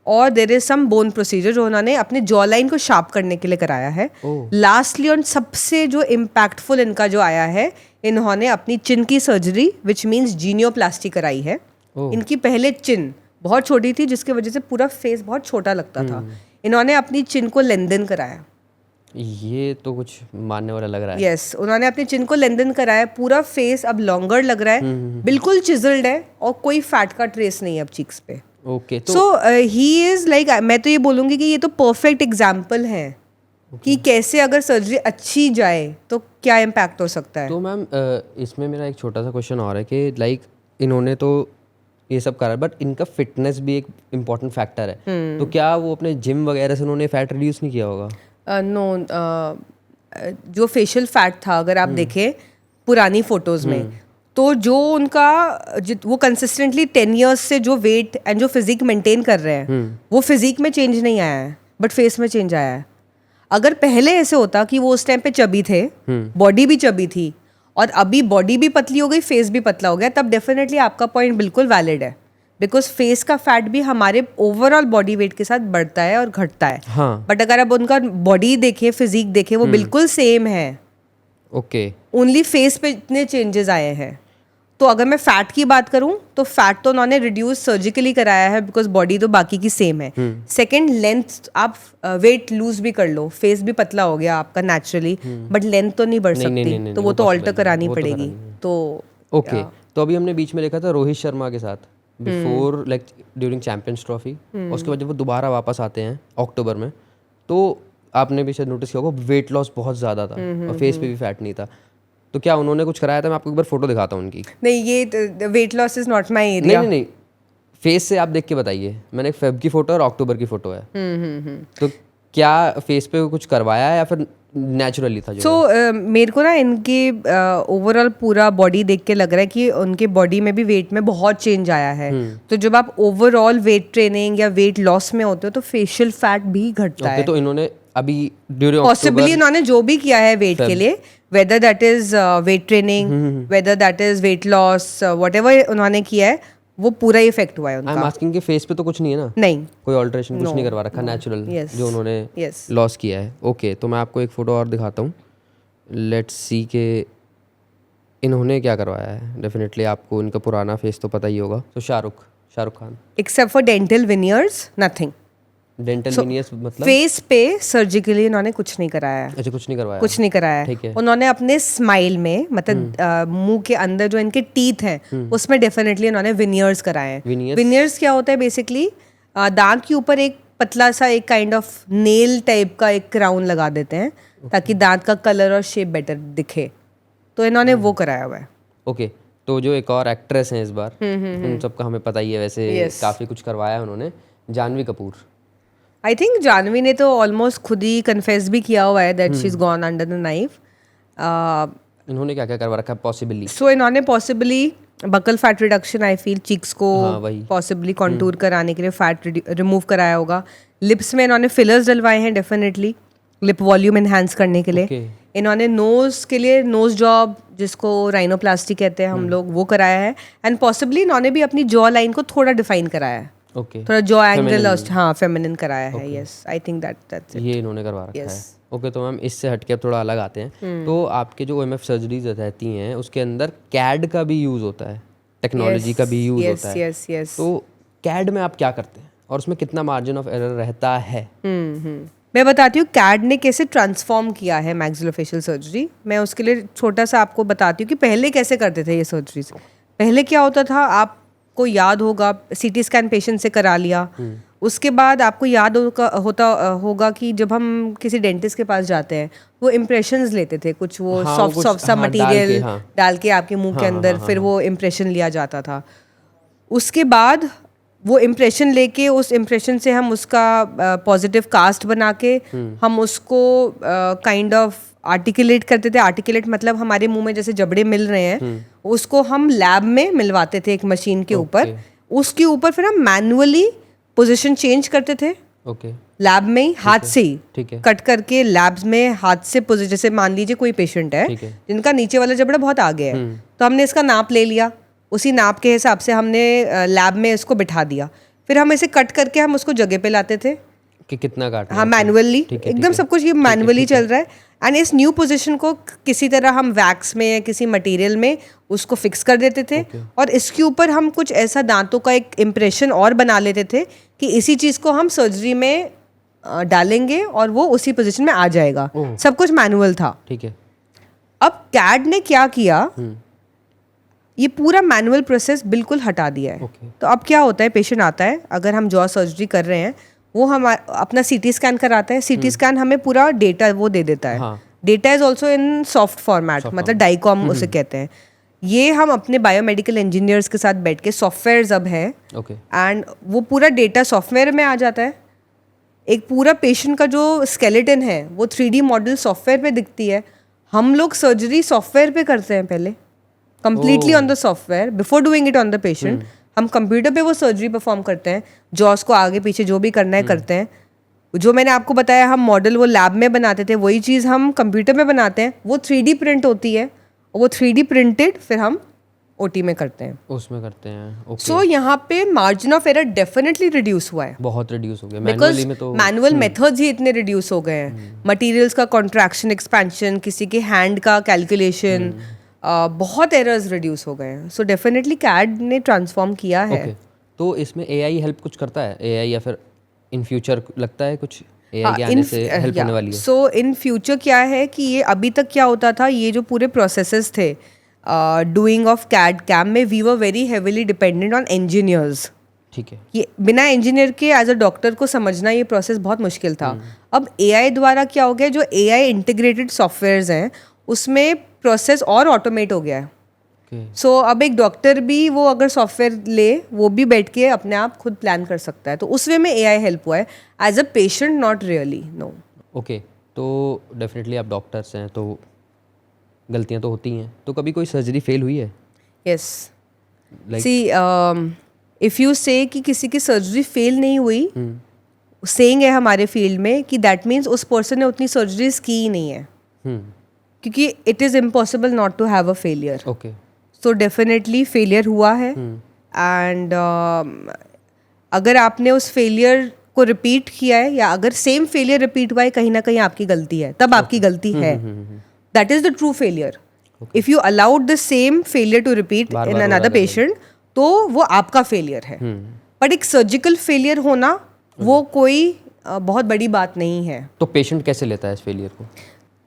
or there is some bone procedure जो उन्होंने अपने जॉ लाइन को शार्प करने के लिए कराया है. लास्टली और सबसे जो इम्पैक्टफुल इनका जो आया है, इन्होंने अपनी चिन की सर्जरी विच मीन्स जीनियोप्लास्टी कराई है. इनकी पहले चिन बहुत छोटी थी जिसकी वजह से पूरा फेस बहुत छोटा लगता था. इन्होंने अपनी चिन को लेंदन कराया. ये तो कुछ मानने वाला लग रहा है. यस, उन्होंने अपनी चिन को लेंदन कराया. पूरा फेस अब लॉन्गर लग रहा है, बिल्कुल चिजल्ड है और कोई फैट का ट्रेस नहीं है अब चीक्स पे. ओके तो सो ही इज लाइक, मैं तो ये बोलूँगी कि ये तो परफेक्ट एग्जाम्पल है कि कैसे अगर सर्जरी अच्छी जाए तो क्या इम्पैक्ट हो सकता है. तो मैम इसमें मेरा एक छोटा सा क्वेश्चन और है कि लाइक इन्होंने तो ये सब करा, बट इनका फिटनेस भी एक इम्पॉर्टेंट फैक्टर है. तो क्या वो अपने जिम वगैरह से उन्होंने फैट रिड्यूस नहीं किया होगा? नो, जो फेशियल फैट था अगर आप देखें पुरानी फोटोज में, तो जो उनका वो कंसिस्टेंटली 10 years से जो वेट एंड जो फिजिक मेंटेन कर रहे हैं, वो फिजिक में चेंज नहीं आया है बट फेस में चेंज आया है. अगर पहले ऐसे होता कि वो उस टाइम पे चबी थे, बॉडी भी चबी थी और अभी बॉडी भी पतली हो गई, फेस भी पतला हो गया, तब डेफिनेटली आपका पॉइंट बिल्कुल वैलिड है. बिकॉज फेस का फैट भी हमारे ओवरऑल बॉडी वेट के साथ बढ़ता है और घटता है. हाँ. बट अगर आप उनका बॉडी देखें, फिजिक देखें, वो बिल्कुल सेम है. ओके. ओनली फेस पे इतने चेंजेस आए हैं. तो अगर मैं फैट की बात करूं तो फैट तो उन्होंने रिड्यूस सर्जिकली कराया है बिकॉज बॉडी तो बाकी की सेम है. सेकंड, लेंथ आप वेट लूज भी कर लो, फेस भी पतला हो गया आपका नेचुरली, बट लेंथ तो नहीं बढ़ सकती, तो वो तो ऑल्टर करानी पड़ेगी. तो ओके. तो अभी हमने बीच में देखा था रोहित शर्मा के साथ before like during champions trophy, उसके बाद जब वो दोबारा वापस आते हैं अक्टूबर में, तो आपने भी शायद नोटिस किया होगा वेट लॉस बहुत ज़्यादा था और फेस पे भी फैट नहीं था. तो क्या उन्होंने कुछ कराया था? मैं आपको एक बार फोटो दिखाता हूँ उनकी. नहीं, ये weight loss is not my area. नहीं, फेस से आप देख के बताइए. मैंने एक फेब की फोटो और अक्टूबर की फोटो है. तो क्या फेस पे कुछ करवाया है या फिर नेचुरली था? सो मेरे को ना इनके ओवरऑल पूरा बॉडी देख के लग रहा है कि उनके बॉडी में भी वेट में बहुत चेंज आया है. तो जब आप ओवरऑल वेट ट्रेनिंग या वेट लॉस में होते हो तो फेशियल फैट भी घटता है. तो इन्होंने अभी ड्यूरिंग पॉसिबली इन्होंने जो भी किया है वेट के लिए, whether that is weight training, whether that is weight loss, whatever उन्होंने किया है, वो पूरा इफेक्ट हुआ है उनका. आई एम आस्किंग कि फेस पे तो कुछ नहीं है ना? नहीं, कोई ऑल्टरेशन कुछ नहीं करवा रखा, नेचुरल जो उन्होंने लॉस किया है. ओके, तो मैं आपको एक फोटो और दिखाता हूँ. लेट्स सी के इन्होंने क्या करवाया है. डेफिनेटली आपको इनका पुराना फेस तो पता ही होगा. तो Shahrukh Khan, except for dental veneers, nothing. Dental veneers मतलब फेस पे सर्जिकली इन्होंने कुछ नहीं कराया है. अच्छा, कुछ नहीं करवाया. कुछ नहीं कराया ठीक है. उन्होंने अपने स्माइल में, मतलब मुंह के अंदर जो इनके टीथ हैं उसमें डेफिनेटली इन्होंने विनियर्स कराए हैं. विनियर्स क्या होता है? बेसिकली दांत के ऊपर एक पतला सा एक काइंड ऑफ नेल टाइप का एक क्राउन लगा देते हैं ताकि दांत का कलर और शेप बेटर दिखे. तो इन्होंने वो कराया हुआ है. ओके. तो जो एक और एक्ट्रेस हैं इस बार, उन सबका हमें पता ही है वैसे, काफी कुछ करवाया है उन्होंने. जानवी कपूर. आई थिंक जानवी ने तो ऑलमोस्ट खुद ही कन्फेस भी किया हुआ है that she is gone under the knife. इन्होंने क्या क्या करवा रखा है पॉसिबली? सो इन्होंने possibly buccal fat reduction, I feel cheeks को पॉसिबली कॉन्टूर कराने के लिए फैट रिमूव कराया होगा. लिप्स में इन्होंने फिलर्स डलवाए हैं डेफिनेटली लिप वॉल्यूम एनहांस करने के लिए. इन्होंने नोज के लिए नोज जॉब, जिसको राइनोप्लास्टी कहते हैं हम लोग, वो कराया है. एंड पॉसिबली इन्होंने भी अपनी जॉ लाइन को थोड़ा डिफाइन कराया है. थोड़ा जॉ एंगल, हाँ, फेमिनिन कराया है. Yes, I think that's it. ये इन्होंने करवा रखा है. ओके. तो मैम इससे हटके अब थोड़ा अलग आते हैं. तो आपके जो OMF सर्जरीज रहती हैं उसके अंदर CAD का भी यूज़ होता है, टेक्नोलॉजी का भी यूज़ होता है. तो CAD में आप क्या करते हैं और उसमें कितना मार्जिन ऑफ एरर रहता है? मैं बताती हूँ CAD ने कैसे ट्रांसफॉर्म किया है मैक्सिलोफेशियल सर्जरी. मैं उसके लिए छोटा सा आपको बताती हूँ कि पहले कैसे करते थे ये सर्जरीज. पहले क्या होता था, आपको याद होगा, CT स्कैन पेशेंट से करा लिया, उसके बाद आपको याद होगा कि जब हम किसी डेंटिस्ट के पास जाते हैं वो इम्प्रेशंस लेते थे, कुछ वो हाँ, सॉफ्ट कुछ, सॉफ्ट सा हाँ, डाल के, मटेरियल हाँ। डाल के आपके मुंह के हाँ, अंदर हाँ, फिर हाँ, वो इम्प्रेशन लिया जाता था। उसके बाद वो इम्प्रेशन लेके उस इम्प्रेशन से हम उसका पॉजिटिव कास्ट बना के हम उसको काइंड ऑफ आर्टिकुलेट करते थे। आर्टिकुलेट मतलब हमारे मुंह में जैसे जबड़े मिल रहे हैं उसको हम लैब में मिलवाते थे एक मशीन के ऊपर। उसके ऊपर फिर हम मैनुअली पोजीशन चेंज करते थे ओके, लैब में ही, हाथ से ही ठीक है, कट करके लैब्स में हाथ से पोजीशन। जैसे मान लीजिए कोई पेशेंट है ठीक है। जिनका नीचे वाला जबड़ा बहुत आगे है, तो हमने इसका नाप ले लिया, उसी नाप के हिसाब से हमने लैब में इसको बिठा दिया, फिर हम इसे कट करके हम उसको जगह पे लाते थे। कि कितना काटना हाँ, है, मैनुअली ठीक है, एकदम ठीक सब है, कुछ ये ठीक है, मैनुअली ठीक है। चल रहा है। एंड इस न्यू पोजीशन को किसी तरह हम वैक्स में या किसी मटेरियल में उसको फिक्स कर देते थे और इसके ऊपर हम कुछ ऐसा दांतों का एक इम्प्रेशन और बना लेते थे कि इसी चीज़ को हम सर्जरी में डालेंगे और वो उसी पोजीशन में आ जाएगा। सब कुछ मैनुअल था। ठीक है। अब कैड ने क्या किया, ये पूरा मैनुअल प्रोसेस बिल्कुल हटा दिया है। ओके। तो अब क्या होता है, पेशेंट आता है, अगर हम जॉ सर्जरी कर रहे हैं वो हम अपना सीटी स्कैन कराता है। सीटी स्कैन हमें पूरा डेटा वो दे देता है। हाँ। Data is also in soft format, मतलब डाइकॉम उसे कहते हैं। ये हम अपने बायोमेडिकल इंजीनियर्स के साथ बैठ के, सॉफ्टवेयर अब है ओके, एंड वो पूरा डेटा सॉफ्टवेयर में आ जाता है। एक पूरा पेशेंट का जो स्केलेटन है वो 3D मॉडल सॉफ्टवेयर पे दिखती है। हम लोग सर्जरी सॉफ्टवेयर पे करते हैं पहले, completely on the software before doing it on the patient. हम कंप्यूटर पे वो सर्जरी परफॉर्म करते हैं, जॉस को आगे पीछे जो भी करना है करते हैं। जो मैंने आपको बताया हम मॉडल वो लैब में बनाते थे, वही चीज़ हम कंप्यूटर में बनाते हैं। वो 3D प्रिंट होती है और वो 3D प्रिंटेड फिर हम OT में करते हैं। उसमें करते हैं। ओके। सो यहाँ पे margin of error definitely reduce हुआ है, बहुत रिड्यूस हो गया बिकॉज मैनुअली में तो। मैनुअल मेथड्स ही इतने रिड्यूस हो गए हैं। मटेरियल्स का कॉन्ट्रैक्शन, एक्सपेंशन, किसी के हैंड का कैलकुलेशन, बहुत एरर्स रिड्यूस हो गए हैं। सो डेफिनेटली कैड ने ट्रांसफॉर्म किया है। ओके, तो इसमें AI हेल्प कुछ करता है? AI या फिर इन फ्यूचर लगता है कुछ AI के आने से हेल्प होने वाली है? सो इन फ्यूचर क्या है कि ये अभी तक क्या होता था, ये जो पूरे प्रोसेसेस थे डूइंग ऑफ कैड कैम में, we were very heavily dependent on engineers. ठीक है। ये बिना इंजीनियर के एज अ डॉक्टर को समझना ये प्रोसेस बहुत मुश्किल था। अब AI द्वारा क्या हो गया, जो AI इंटीग्रेटेड सॉफ्टवेयर्स हैं उसमें प्रोसेस और ऑटोमेट हो गया है। ओके, सो अब एक डॉक्टर भी वो अगर सॉफ्टवेयर ले, वो भी बैठ के अपने आप खुद प्लान कर सकता है। तो उस वे में AI हेल्प हुआ है। As a patient not really, no. Okay, तो डेफिनेटली आप डॉक्टर्स हैं तो गलतियां तो होती हैं, तो कभी कोई सर्जरी फेल हुई है? Yes, Like- see if you से कि किसी की सर्जरी फेल नहीं हुई, सेइंग है हमारे फील्ड में कि दैट मीन्स उस पर्सन ने उतनी सर्जरीज की ही नहीं है, हम्म, क्योंकि it is impossible not to have a failure. Okay, so definitely failure हुआ है। एंड अगर आपने उस फेलियर को रिपीट किया है या अगर सेम फेलियर रिपीट हुआ है, कहीं ना कहीं आपकी गलती है, तब आपकी गलती है। That is the true failure. If you allowed the same failure to repeat in another patient, तो वो आपका फेलियर है। बट एक सर्जिकल फेलियर होना वो कोई बहुत बड़ी बात नहीं है। तो पेशेंट कैसे लेता है इस फेलियर को?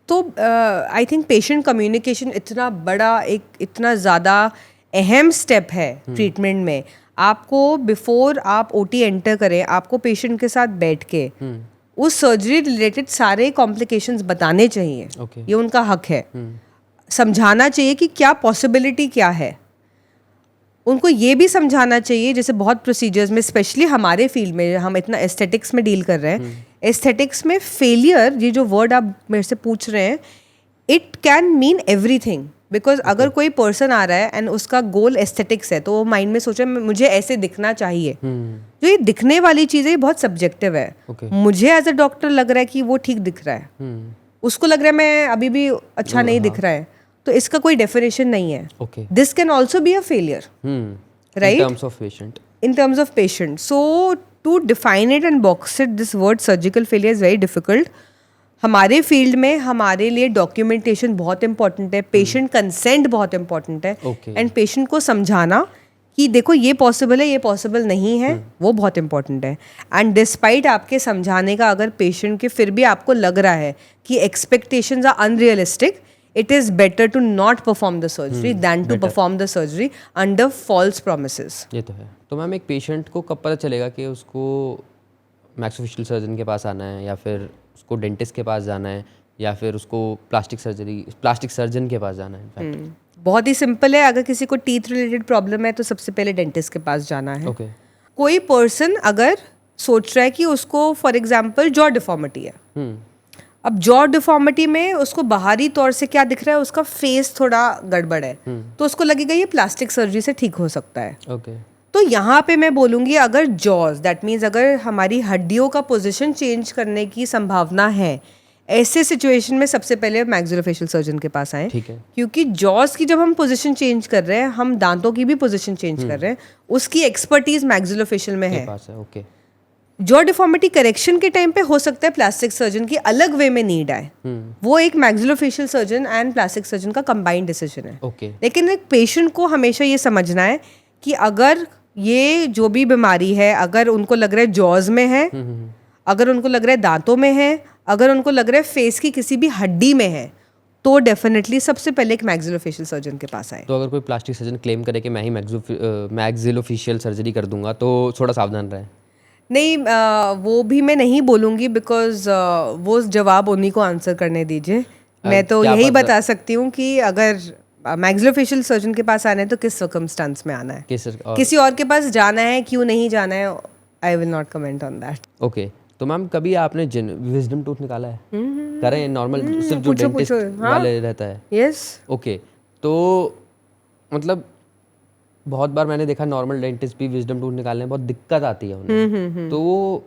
तो आई थिंक पेशेंट कम्युनिकेशन इतना बड़ा, एक इतना ज़्यादा अहम स्टेप है ट्रीटमेंट में। आपको बिफोर आप OT एंटर करें, आपको पेशेंट के साथ बैठ के उस सर्जरी रिलेटेड सारे कॉम्प्लिकेशंस बताने चाहिए। ओके, ये उनका हक है। समझाना चाहिए कि क्या पॉसिबिलिटी क्या है। उनको ये भी समझाना चाहिए, जैसे बहुत प्रोसीजर्स में, स्पेशली हमारे फील्ड में, हम इतना एस्थेटिक्स में डील कर रहे हैं, एस्थेटिक्स में फेलियर, ये जो वर्ड आप मेरे से पूछ रहे हैं, it can mean everything. Because अगर कोई पर्सन आ रहा है एंड उसका गोल एस्थेटिक्स है, तो वो माइंड में सोचे मुझे ऐसे दिखना चाहिए। जो ये दिखने वाली चीज़ है ये बहुत सब्जेक्टिव है। ओके, मुझे एज अ डॉक्टर लग रहा है कि वो ठीक दिख रहा है, उसको लग रहा है मैं अभी भी अच्छा नहीं दिख रहा है, तो इसका कोई डेफिनेशन नहीं है। Okay, this can also be a failure, right? In terms of patient. In terms of patient. So to define it and box it, this word surgical failure is very difficult. हमारे field में हमारे लिए documentation बहुत important है, patient consent बहुत important है, Okay. And patient को समझाना कि देखो ये पॉसिबल है, ये पॉसिबल नहीं है, वो बहुत इंपॉर्टेंट है। एंड डिस्पाइट आपके समझाने का अगर पेशेंट के फिर भी आपको लग रहा है कि expectations are unrealistic, it is better to not perform the surgery than to perform the surgery under false promises. ये तो है। तो मैम एक पेशेंट को कब पता चलेगा कि उसको मैक्सोफेशियल सर्जन के पास आना है, या फिर उसको डेंटिस्ट के पास जाना है, या फिर उसको प्लास्टिक सर्जन के पास जाना है? इनफैक्ट बहुत ही सिंपल है, अगर किसी को टीथ रिलेटेड प्रॉब्लम है तो सबसे पहले डेंटिस्ट के पास जाना है। ओके। कोई पर्सन अगर सोच रहा है कि उसको फॉर एग्जांपल जॉ डिफॉर्मिटी है, अब जॉ डिफॉर्मिटी में उसको बाहरी तौर से क्या दिख रहा है, उसका फेस थोड़ा गड़बड़ है, तो उसको लगेगा ये प्लास्टिक सर्जरी से ठीक हो सकता है। ओके। तो यहाँ पे मैं बोलूँगी अगर जॉज दैट मीन्स अगर हमारी हड्डियों का पोजीशन चेंज करने की संभावना है, ऐसे सिचुएशन में सबसे पहले मैक्सिलोफेशियल सर्जन के पास आएं। ठीक है। क्योंकि जॉज की जब हम पोजीशन चेंज कर रहे हैं, हम दांतों की भी पोजीशन चेंज कर रहे हैं, उसकी एक्सपर्टीज मैक्सिलोफेशियल में है। पास है। ओके। जॉ डिफॉर्मिटी करेक्शन के टाइम पे हो सकता है प्लास्टिक सर्जन की अलग वे में नीड आए, वो एक maxillofacial surgeon and plastic surgeon का कंबाइंड डिसीजन है। ओके। लेकिन एक पेशेंट को हमेशा ये समझना है कि अगर ये जो भी बीमारी है, अगर उनको लग रहा है जॉज में है, अगर उनको लग रहा है दांतों में है, अगर उनको लग रहा है फेस की किसी भी हड्डी में है, तो डेफिनेटली सबसे पहले एक मैक्सिलोफेशियल सर्जन के पास आए। तो अगर कोई प्लास्टिक सर्जन क्लेम करे कि मैं ही मैक्सिलोफेशियल सर्जरी कर दूंगा, तो थोड़ा सावधान रहें। नहीं, वो भी मैं नहीं बोलूँगी, बिकॉज वो जवाब उन्हीं को आंसर करने दीजिए। मैं तो यही बता सकती हूँ कि अगर मैक्सिलोफेशियल सर्जन के पास आना है तो किस सर्कमस्टांस में आना है, किसी और के पास जाना है, क्यों नहीं जाना है, I will not comment on that. Okay. तो मैम कभी आपने विजडम टूथ निकाला है? करें नॉर्मल सिर्फ जो डेंटिस्ट वाले रहता है? यस। ओके। तो मतलब बहुत बार मैंने देखा नॉर्मल डेंटिस्ट भी विजडम टूथ निकालने में बहुत दिक्कत आती है उन्हें। तो वो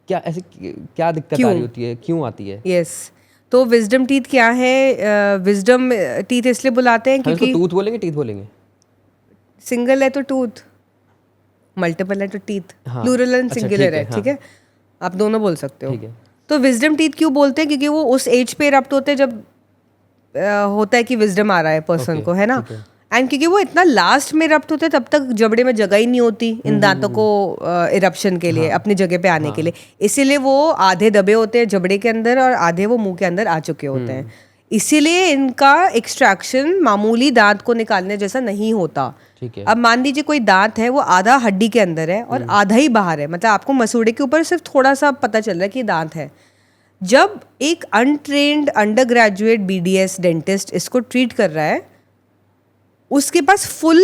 क्या ऐसे क्या दिक्कत आ रही होती है, क्यों आती है? यस। तो विजडम टीथ क्या है? विजडम टीथ इसलिए बुलाते हैं क्योंकि टूथ बोलेंगे, टीथ बोलेंगे? सिंगल है तो टूथ, मल्टीपल है तो टीथ, प्लूरल एंड सिंगुलर है। ठीक है, आप दोनों बोल सकते हो। तो विजडम टीथ क्यों बोलते हैं? क्योंकि वो उस एज पे रप्ट होते हैं जब होता है कि विजडम आ रहा है पर्सन को, है ना। एंड क्योंकि वो इतना लास्ट में रप्ट होते हैं, तब तक जबड़े में जगह ही नहीं होती इन दांतों को इरप्शन के लिए, अपनी जगह पे आने के लिए, इसीलिए वो आधे दबे होते हैं जबड़े के अंदर और आधे वो मुंह के अंदर आ चुके होते हैं। इसीलिए इनका एक्सट्रैक्शन मामूली दांत को निकालने जैसा नहीं होता। ठीक है। अब मान लीजिए कोई दांत है, वो आधा हड्डी के अंदर है और आधा ही बाहर है, मतलब आपको मसूड़े के ऊपर सिर्फ थोड़ा सा पता चल रहा है कि दांत है। जब एक untrained under graduate BDS dentist इसको ट्रीट कर रहा है, उसके पास फुल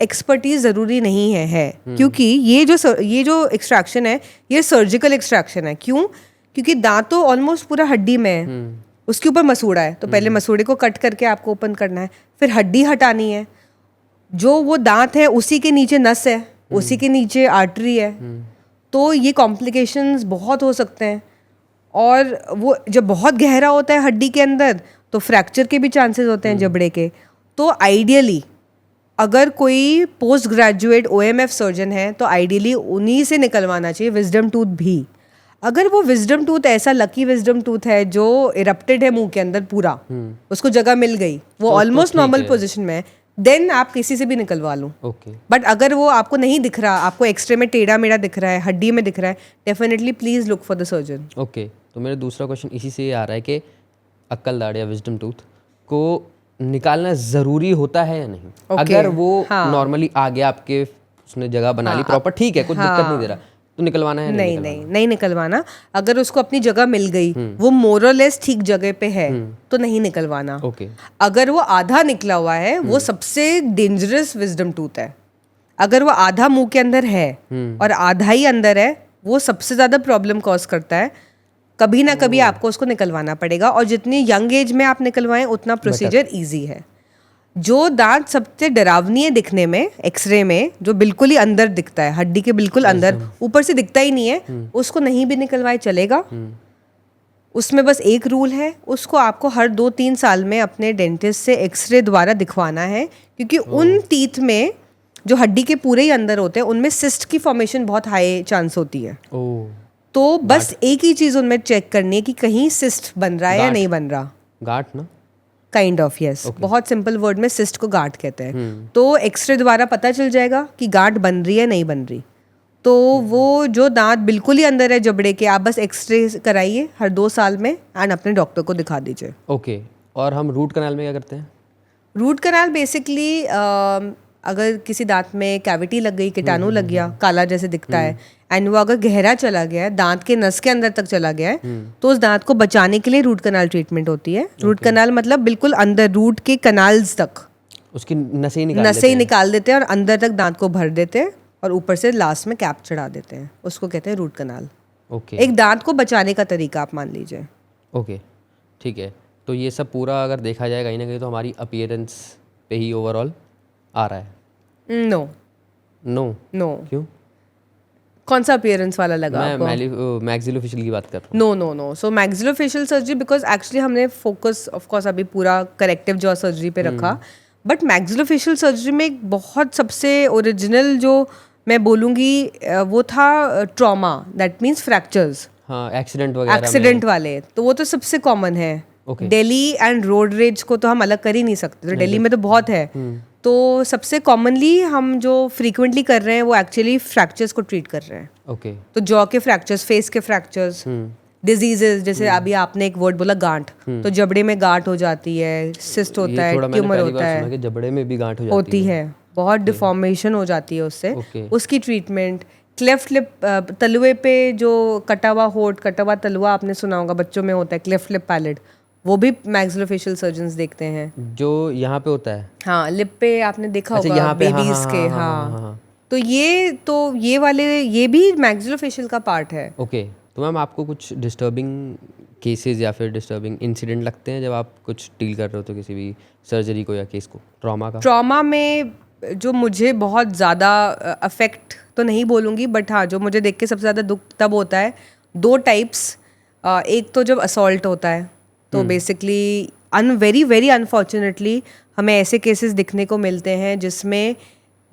एक्सपर्टीज ज़रूरी नहीं है क्योंकि ये जो एक्सट्रैक्शन है, ये सर्जिकल एक्सट्रैक्शन है। क्यों? क्योंकि दांत तो ऑलमोस्ट पूरा हड्डी में है, उसके ऊपर मसूड़ा है, तो पहले मसूड़े को कट करके आपको ओपन करना है, फिर हड्डी हटानी है, जो वो दांत है उसी के नीचे नस है, उसी के नीचे आर्टरी है, तो ये कॉम्प्लिकेशंस बहुत हो सकते हैं। और वो जब बहुत गहरा होता है हड्डी के अंदर तो फ्रैक्चर के भी चांसेस होते हैं जबड़े के। तो आइडियली अगर कोई पोस्ट ग्रेजुएट OMF सर्जन है तो आइडियली उन्हीं से निकलवाना चाहिए विजडम टूथ भी। अगर वो विजडम टूथ ऐसा लकी विजडम टूथ है जो इरप्टेड है मुंह के अंदर पूरा, उसको जगह मिल गई, वो ऑलमोस्ट नॉर्मल पोजीशन में है, देन आप किसी से भी निकलवा लो। बट अगर वो आपको नहीं दिख रहा, आपको एक्सरे में टेढ़ा मेढ़ा दिख रहा है, हड्डी में दिख रहा है, definitely please look for the surgeon. Okay. तो मेरा दूसरा क्वेश्चन इसी से ये आ रहा है कि अक्कल दाढ़ या विजडम टूथ को निकालना जरूरी होता है या नहीं? अगर वो नॉर्मली आ गया, आपके उसने जगह बना ली प्रॉपर, ठीक है, कुछ दिक्कत नहीं दे रहा, तो निकलवाना है? नहीं निकलवाना। अगर उसको अपनी जगह मिल गई, वो मोरलेस ठीक जगह पे है, तो नहीं निकलवाना। अगर वो आधा निकला हुआ है, वो सबसे डेंजरस विजडम टूथ है। अगर वो आधा मुंह के अंदर है और आधा ही अंदर है, वो सबसे ज्यादा प्रॉब्लम कॉज करता है। कभी ना कभी आपको उसको निकलवाना पड़ेगा, और जितनी यंग एज में आप निकलवाएं उतना प्रोसीजर ईजी है। जो दांत सबसे डरावनी है दिखने में एक्सरे में, जो बिल्कुल ही अंदर दिखता है, हड्डी के बिल्कुल अंदर, ऊपर से दिखता ही नहीं है, उसको नहीं भी निकलवाए चलेगा। उसमें बस एक रूल है, उसको आपको हर 2-3 साल में अपने डेंटिस्ट से एक्सरे द्वारा दिखवाना है, क्योंकि उन टीथ में जो हड्डी के पूरे ही अंदर होते हैं, उनमें सिस्ट की फॉर्मेशन बहुत हाई चांस होती है। तो बस एक ही चीज उनमें चेक करनी है कि कहीं सिस्ट बन रहा है या नहीं बन रहा। गांठ ना? Kind of, yes. बहुत सिंपल वर्ड में सिस्ट को गांठ कहते हैं। तो एक्सरे द्वारा पता चल जाएगा कि गांठ बन रही है नहीं बन रही। तो वो जो दांत बिल्कुल ही अंदर है जबड़े के, आप बस एक्सरे कराइए हर 2 साल में एंड अपने डॉक्टर को दिखा दीजिए। ओके। और हम रूट कनाल में क्या करते हैं? रूट कनाल बेसिकली अगर किसी दांत में कैविटी लग गई, कीटाणु लग गया, काला जैसे दिखता है, एंड वो अगर गहरा चला गया है, दांत के नस के अंदर तक चला गया है, तो उस दांत को बचाने के लिए रूट कनाल ट्रीटमेंट होती है। रूट कनाल मतलब बिल्कुल अंदर रूट के कनाल्स तक उसकी नसें ही निकाल देते हैं और अंदर तक दांत को भर देते हैं और ऊपर से लास्ट में कैप चढ़ा देते हैं। उसको कहते हैं रूट कनाल। ओके एक दांत को बचाने का तरीका आप मान लीजिए। ओके ठीक है। तो ये सब पूरा अगर देखा जाए कहीं ना कहीं तो हमारी अपीयरेंस पे ही ओवरऑल आ रहा है। नो नो नो, क्यों? कौन सा अपीयरेंस वाला लगा आपको? मैं मैक्सिलोफेशियल की बात कर रहा हूँ। No no no, so maxillofacial surgery because actually हमने फोकस ऑफ कोर्स अभी पूरा करेक्टिव जॉ सर्जरी पे रखा, बट मैक्सिलोफेशियल सर्जरी में एक बहुत सबसे ओरिजिनल जो मैं बोलूँगी वो था ट्रॉमा, दैट मीन्स फ्रैक्चर्स, हाँ एक्सीडेंट वगैरह एक्सीडेंट वाले, तो वो तो सबसे कॉमन है। दिल्ली एंड रोड रेज को तो हम अलग कर ही नहीं सकते, तो दिल्ली में तो बहुत है। तो सबसे कॉमनली हम जो फ्रीक्वेंटली कर रहे हैं वो एक्चुअली फ्रैक्चर्स को ट्रीट कर रहे हैं। ओके तो जॉ के फ्रैक्चर्स, फेस के फ्रैक्चर्स, डिजीजेस, जैसे अभी आपने एक वर्ड बोला गांठ, तो जबड़े में गांठ हो जाती है, सिस्ट होता है, ट्यूमर होता है, कि जबड़े में भी गांठ होती है, बहुत डिफॉर्मेशन हो जाती है उससे। उसकी ट्रीटमेंट, क्लेफ्ट लिप, तलुए पे जो कटा हुआ होठ, कटा हुआ तलुआ आपने सुना होगा, बच्चों में होता है क्लेफ्ट लिप पैलेट, वो भी मैक्सिलोफेशियल सर्जन्स देखते हैं। जो यहाँ पे होता है, हाँ लिप पे आपने देखा अच्छा, होगा यहाँ पे, हाँ, बेबीज के, हाँ। तो ये वाले, ये भी मैक्सिलोफेशियल का पार्ट है। ओके। तो मैम आपको कुछ डिस्टर्बिंग केसेस या फिर डिस्टर्बिंग इंसिडेंट लगते हैं जब आप कुछ डील कर रहे हो तो किसी भी सर्जरी को या केस को? ट्रॉमा में जो मुझे बहुत ज़्यादा अफेक्ट तो नहीं बोलूँगी, बट हाँ जो मुझे देख के सबसे ज़्यादा दुख तब होता है, दो टाइप्स। एक तो जब असॉल्ट होता है, तो बेसिकली वेरी वेरी अनफॉर्चुनेटली हमें ऐसे केसेस दिखने को मिलते हैं जिसमें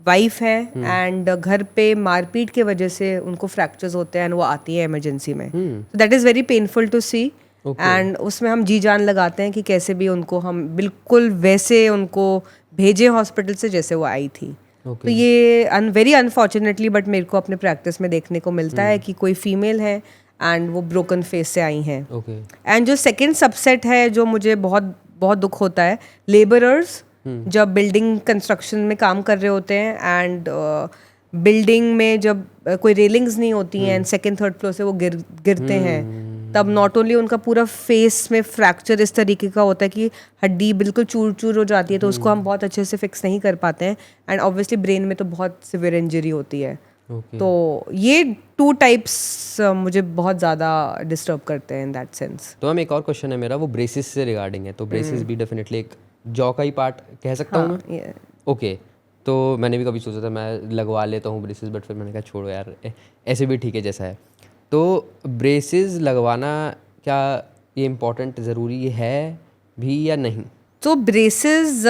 वाइफ है एंड घर पे मारपीट के वजह से उनको फ्रैक्चर्स होते हैं एंड वो आती है इमरजेंसी में। That is very painful to see, and उसमें हम जी जान लगाते हैं कि कैसे भी उनको हम बिल्कुल वैसे उनको भेजें हॉस्पिटल से जैसे वो आई थी। तो ये वेरी अनफॉर्चुनेटली बट मेरे को अपने प्रैक्टिस में देखने को मिलता है कि कोई फीमेल है एंड वो ब्रोकन फेस से आई हैं। एंड जो सेकेंड सबसेट है जो मुझे बहुत बहुत दुख होता है, लेबरर्स जब बिल्डिंग कंस्ट्रक्शन में काम कर रहे होते हैं एंड बिल्डिंग में जब कोई रेलिंग्स नहीं होती हैं एंड सेकेंड थर्ड फ्लोर से वो गिरते हैं, तब नॉट ओनली उनका पूरा फेस में फ्रैक्चर इस तरीके का होता है कि हड्डी बिल्कुल चूर चूर हो जाती है, तो उसको हम बहुत अच्छे से फिक्स नहीं कर पाते हैं, एंड ऑब्वियसली ब्रेन में तो बहुत सिवियर इंजरी होती है। तो ये टू टाइप्स मुझे बहुत ज़्यादा डिस्टर्ब करते हैं इन दैट सेंस। तो मैम एक और क्वेश्चन है मेरा, वो ब्रेसिस से रिगार्डिंग है। तो ब्रेसिस भी डेफिनेटली एक जॉ का ही पार्ट कह सकता हूँ मैं? ओके। तो मैंने भी कभी सोचा था मैं लगवा लेता हूँ ब्रेसिस, बट फिर मैंने कहा छोड़ो यार, ऐसे भी ठीक है जैसा है। तो ब्रेसिस लगवाना क्या ये इम्पोर्टेंट ज़रूरी है भी या नहीं? तो ब्रेसिस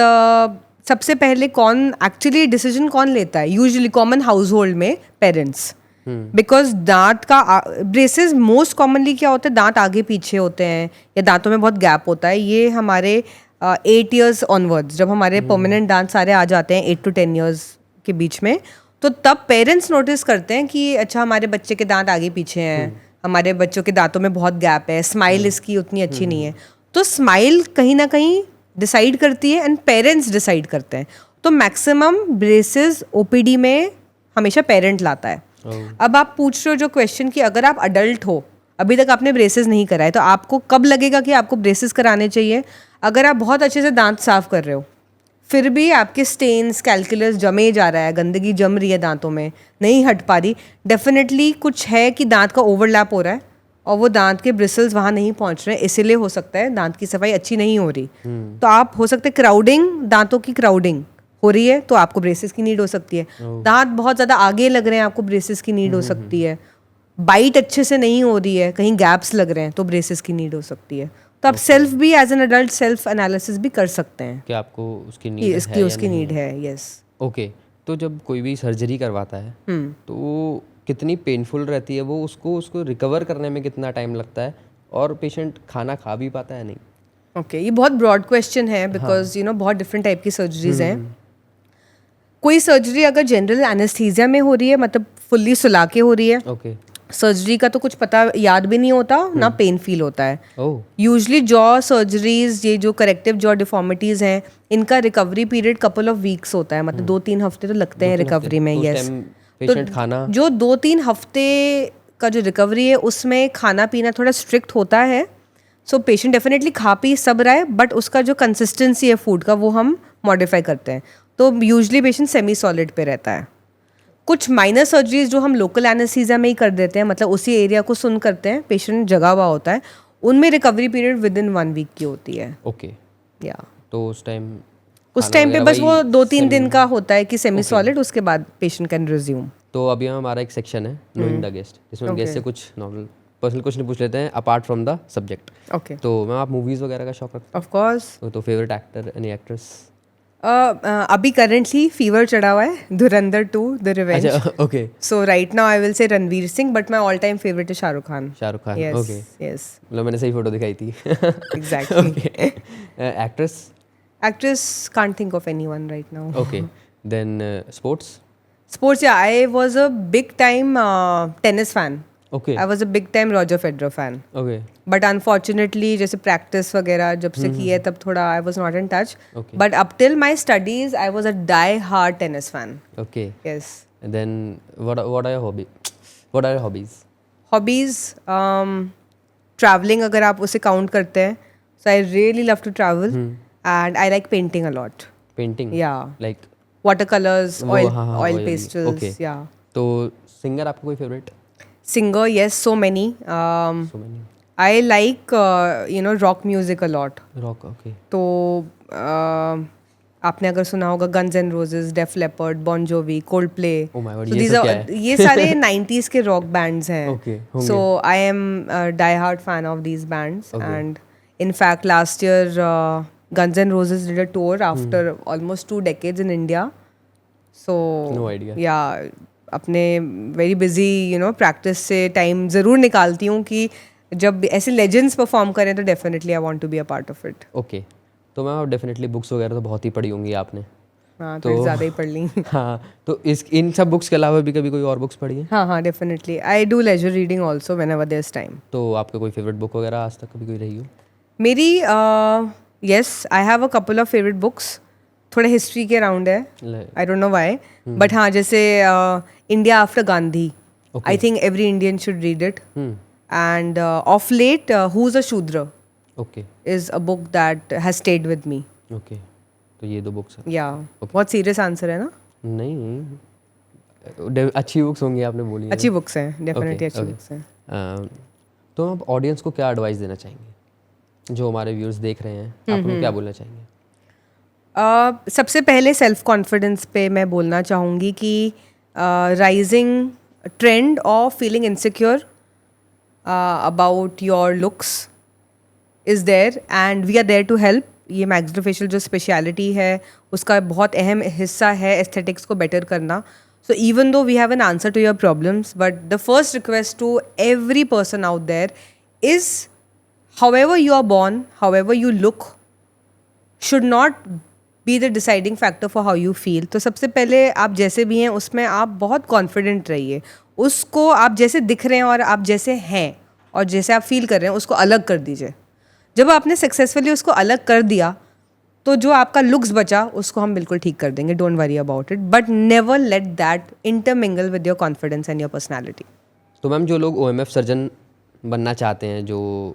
सबसे पहले कौन एक्चुअली डिसीजन कौन लेता है? यूजुअली कॉमन हाउस होल्ड में पेरेंट्स, बिकॉज दांत का ब्रेसेस मोस्ट कॉमनली क्या होता है, दांत आगे पीछे होते हैं या दांतों में बहुत गैप होता है। ये हमारे 8 years ऑनवर्ड्स, जब हमारे परमानेंट दांत सारे आ जाते हैं 8 to 10 years के बीच में, तो तब पेरेंट्स नोटिस करते हैं कि अच्छा हमारे बच्चे के दांत आगे पीछे हैं, हमारे बच्चों के दांतों में बहुत गैप है, स्माइल इसकी उतनी अच्छी नहीं है। तो स्माइल कहीं ना कहीं डिसाइड करती है एंड पेरेंट्स डिसाइड करते हैं। तो मैक्सिमम ब्रेसेस ओपीडी में हमेशा पेरेंट लाता है। अब आप पूछ रहे हो जो क्वेश्चन कि अगर आप अडल्ट हो, अभी तक आपने ब्रेसेस नहीं कराए, तो आपको कब लगेगा कि आपको ब्रेसेस कराने चाहिए? अगर आप बहुत अच्छे से दांत साफ कर रहे हो, फिर भी आपके स्टेन्स, कैलकुलस जमे जा रहा है, गंदगी जम रही है दांतों में, नहीं हट पा रही, डेफिनेटली कुछ है कि दांत का ओवरलैप हो रहा है और वो दांत के ब्रिसल्स वहाँ नहीं पहुँच रहे, इसीलिए हो सकता है दांत की सफाई अच्छी नहीं हो रही। तो आप हो सकते क्राउडिंग, दांतों की क्राउडिंग हो रही है तो आपको ब्रेसेस की नीड हो सकती है। दांत बहुत ज़्यादा आगे लग रहे हैं, आपको ब्रेसेस की नीड हो सकती है। बाइट अच्छे से नहीं हो रही है, कहीं गैप्स लग रहे हैं, तो ब्रेसेस की नीड हो सकती है। तो आप सेल्फ भी as an adult self analysis भी कर सकते हैं कि आपको उसकी नीड है। यस। ओके। तो जब कोई भी सर्जरी करवाता है तो कितनी पेनफुल रहती है वो, उसको रिकवर करने में कितना टाइम लगता है, और पेशेंट खाना खा भी पाता है नहीं? ओके, ये बहुत ब्रॉड क्वेश्चन है बिकॉज बहुत डिफरेंट टाइप की सर्जरीज हैं। कोई सर्जरी अगर जनरल एनेस्थीसिया में हो रही है, मतलब फुल्ली सुला के हो रही है, सर्जरी का तो कुछ पता याद भी नहीं होता ना पेन फील होता है. ओह यूजली जॉ सर्जरीज, ये जो करेक्टिव जॉ डिफॉर्मिटीज हैं, इनका recovery period couple of weeks होता है, मतलब 2-3 हफ्ते तो लगते हैं रिकवरी में. यस, पेशेंट खाना जो 2-3 हफ्ते का जो रिकवरी है उसमें खाना पीना थोड़ा स्ट्रिक्ट होता है. सो पेशेंट डेफिनेटली खा पी सब रहा है, बट उसका जो कंसिस्टेंसी है फूड का वो हम मॉडिफाई करते हैं. तो यूजली पेशेंट सेमी सॉलिड पे रहता है. कुछ माइनर सर्जरीज जो हम लोकल एनेस्थीसिया में ही कर देते हैं, मतलब उसी एरिया को सुन करते हैं, पेशेंट जगा हुआ होता है, उनमें recovery period within 1 week की होती है. ओके. या तो उस टाइम पे बस वो 2-3 दिन का होता है कि सेमी सॉलिड, उसके बाद पेशेंट कैन रिज्यूम. तो अभी हमारा एक सेक्शन है नोइंग द गेस्ट, जिसमें हम गेस्ट से कुछ नॉर्मल पर्सनल क्वेश्चन पूछ लेते हैं apart from the subject. Okay. तो मैम आप मूवीज़ वगैरह का शौक रखते ऑफ कोर्स. हो? तो फेवरेट एक्टर, एनी एक्ट्रेस? अभी करेंटली फीवर चढ़ा हुआ है, धुरंधर 2 द रिवेंज. अच्छा, okay. So right now I will say Ranveer Singh, but my all time favourite is Shahrukh Khan. Shahrukh Khan. Yes, okay. yes, मतलब मैंने सही फोटो दिखाई थी. exactly. Actress? Actress, can't think of anyone right now. Okay. Then sports? Sports, yeah, I was a big time tennis fan. Okay. I was a big time Roger Federer fan. Okay. But unfortunately, जैसे practice वगैरह जब से की है तब थोड़ा I was not in touch. Okay. But up till my studies, I was a die-hard tennis fan. Okay. Yes. देन what are your hobbies? Hobbies, traveling अगर आप उसे count करते हैं. So I really love to travel. And I like painting a lot. Painting? Yeah. Like Watercolors, वो, oil, हाँ, oil oil, pastels. okay. Yeah. तो singer आपका कोई favourite? Singer, yes, so many. So many. I like, rock music a lot. Rock. Okay. तो आपने अगर सुना होगा Guns N' Roses, Def Leppard, Bon Jovi, Coldplay. Oh my God, So ये these सब are क्या है? ये सारे 90s के rock bands हैं. Okay, होंगे. So I am a die-hard fan of these bands. Okay. And in fact, last year Guns N' Roses did a tour after almost 2 decades in India. So No idea. Yeah, अपने very busy practice से time ज़रूर निकालती हूँ कि जब ऐसे legends perform करें तो definitely I want to be a part of it. Okay. तो मैम आप डेफिनेटली बुक्स वगैरह तो बहुत ही पढ़ी होंगी आपने. हाँ, तो ज़्यादा ही पढ़ ली. हाँ, तो इन सब बुक्स के अलावा भी कभी कोई और बुक्स पढ़ी है? हाँ, definitely I do leisure reading also whenever there is time. तो आपका कोई फेवरेट बुक वगैरह आज तक कभी कोई रही हो? मेरी yes, I have a couple of favourite books. थोड़े हिस्ट्री के अराउंड है, I don't know why, but हाँ, जैसे India after Gandhi, I think every Indian should read it. And of late who is a Shudra okay. is a book that has stayed with me. Okay. तो ये 2 books हैं. Yeah. बहुत serious answer है ना. नहीं, अच्छी बुक्स होंगी आपने बोली. अच्छी बुक्स हैं, डेफिनेटली अच्छी okay. बुक्स हैं. तो आप ऑडियंस को क्या एडवाइस देना चाहेंगे, जो हमारे व्यूअर्स देख रहे हैं, आप उनको क्या बोलना चाहेंगे? सबसे पहले सेल्फ कॉन्फिडेंस पे मैं बोलना चाहूँगी कि rising trend of feeling insecure about your looks is there and we are there to help. ये मैक्सिलोफेशियल जो स्पेशलिटी है उसका बहुत अहम हिस्सा है एस्थेटिक्स को बेटर करना. So even though we have an answer to your problems, but the first request to every person out there is, however you are born, however you look, should not be the deciding factor for how you feel. तो सबसे पहले आप जैसे भी हैं उसमें आप बहुत confident रहिए. उसको आप जैसे दिख रहे हैं और आप जैसे हैं और जैसे आप फील कर रहे हैं उसको अलग कर दीजिए. जब आपने सक्सेसफुली उसको अलग कर दिया तो जो आपका लुक्स बचा उसको हम बिल्कुल ठीक कर देंगे. Don't worry about it, but never let that intermingle with your confidence and your personality. तो मैम जो लोग OMF सर्जन बनना चाहते हैं, जो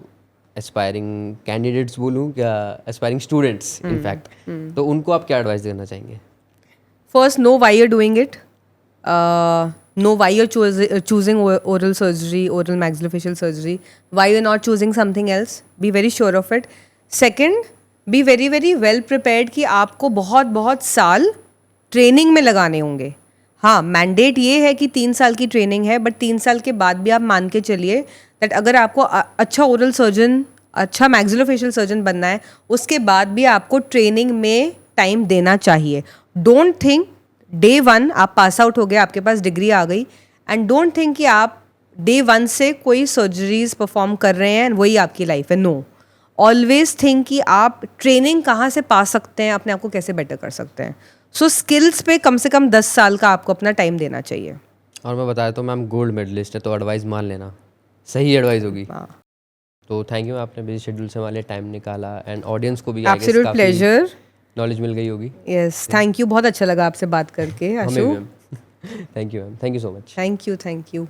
एस्पायरिंग कैंडिडेट्स बोलूँ क्या, एस्पायरिंग स्टूडेंट्स इनफैक्ट, तो उनको आप क्या एडवाइस देना चाहेंगे? First, know why you're doing it, know why you're choosing oral surgery, oral maxillofacial surgery, why you're not choosing something else. Be very sure of it. Second, be very very well prepared कि आपको बहुत बहुत साल training में लगाने होंगे. हाँ, mandate ये है कि 3 साल की ट्रेनिंग है, बट 3 साल के बाद भी आप मान के चलिए दैट अगर आपको अच्छा ओरल सर्जन, अच्छा मैक्सिलोफेशियल सर्जन बनना है, उसके बाद भी आपको ट्रेनिंग में टाइम देना चाहिए. डोंट थिंक डे 1 आप पास आउट हो गए, आपके पास डिग्री आ गई, एंड डोंट थिंक कि आप डे 1 से कोई सर्जरीज परफॉर्म कर रहे हैं वही आपकी लाइफ है. नो, ऑलवेज थिंक कि आप ट्रेनिंग कहाँ से पा सकते हैं, अपने आप को कैसे बेटर कर सकते हैं. सो स्किल्स पे कम से कम 10 साल का आपको अपना टाइम देना चाहिए. और मैं बताया तो मैम गोल्ड मेडलिस्ट है, तो एडवाइस मान लेना, सही एडवाइस होगी। हाँ, तो थैंक यू, आपने बिजी शेड्यूल से हमारे लिए टाइम निकाला, एंड ऑडियंस को भी एब्सोल्यूट प्लेजर। नॉलेज मिल गई होगी। यस, थैंक यू, बहुत अच्छा लगा आपसे बात करके हमें आशु। भी ma'am. Thank you ma'am, thank you so much. Thank you, thank you.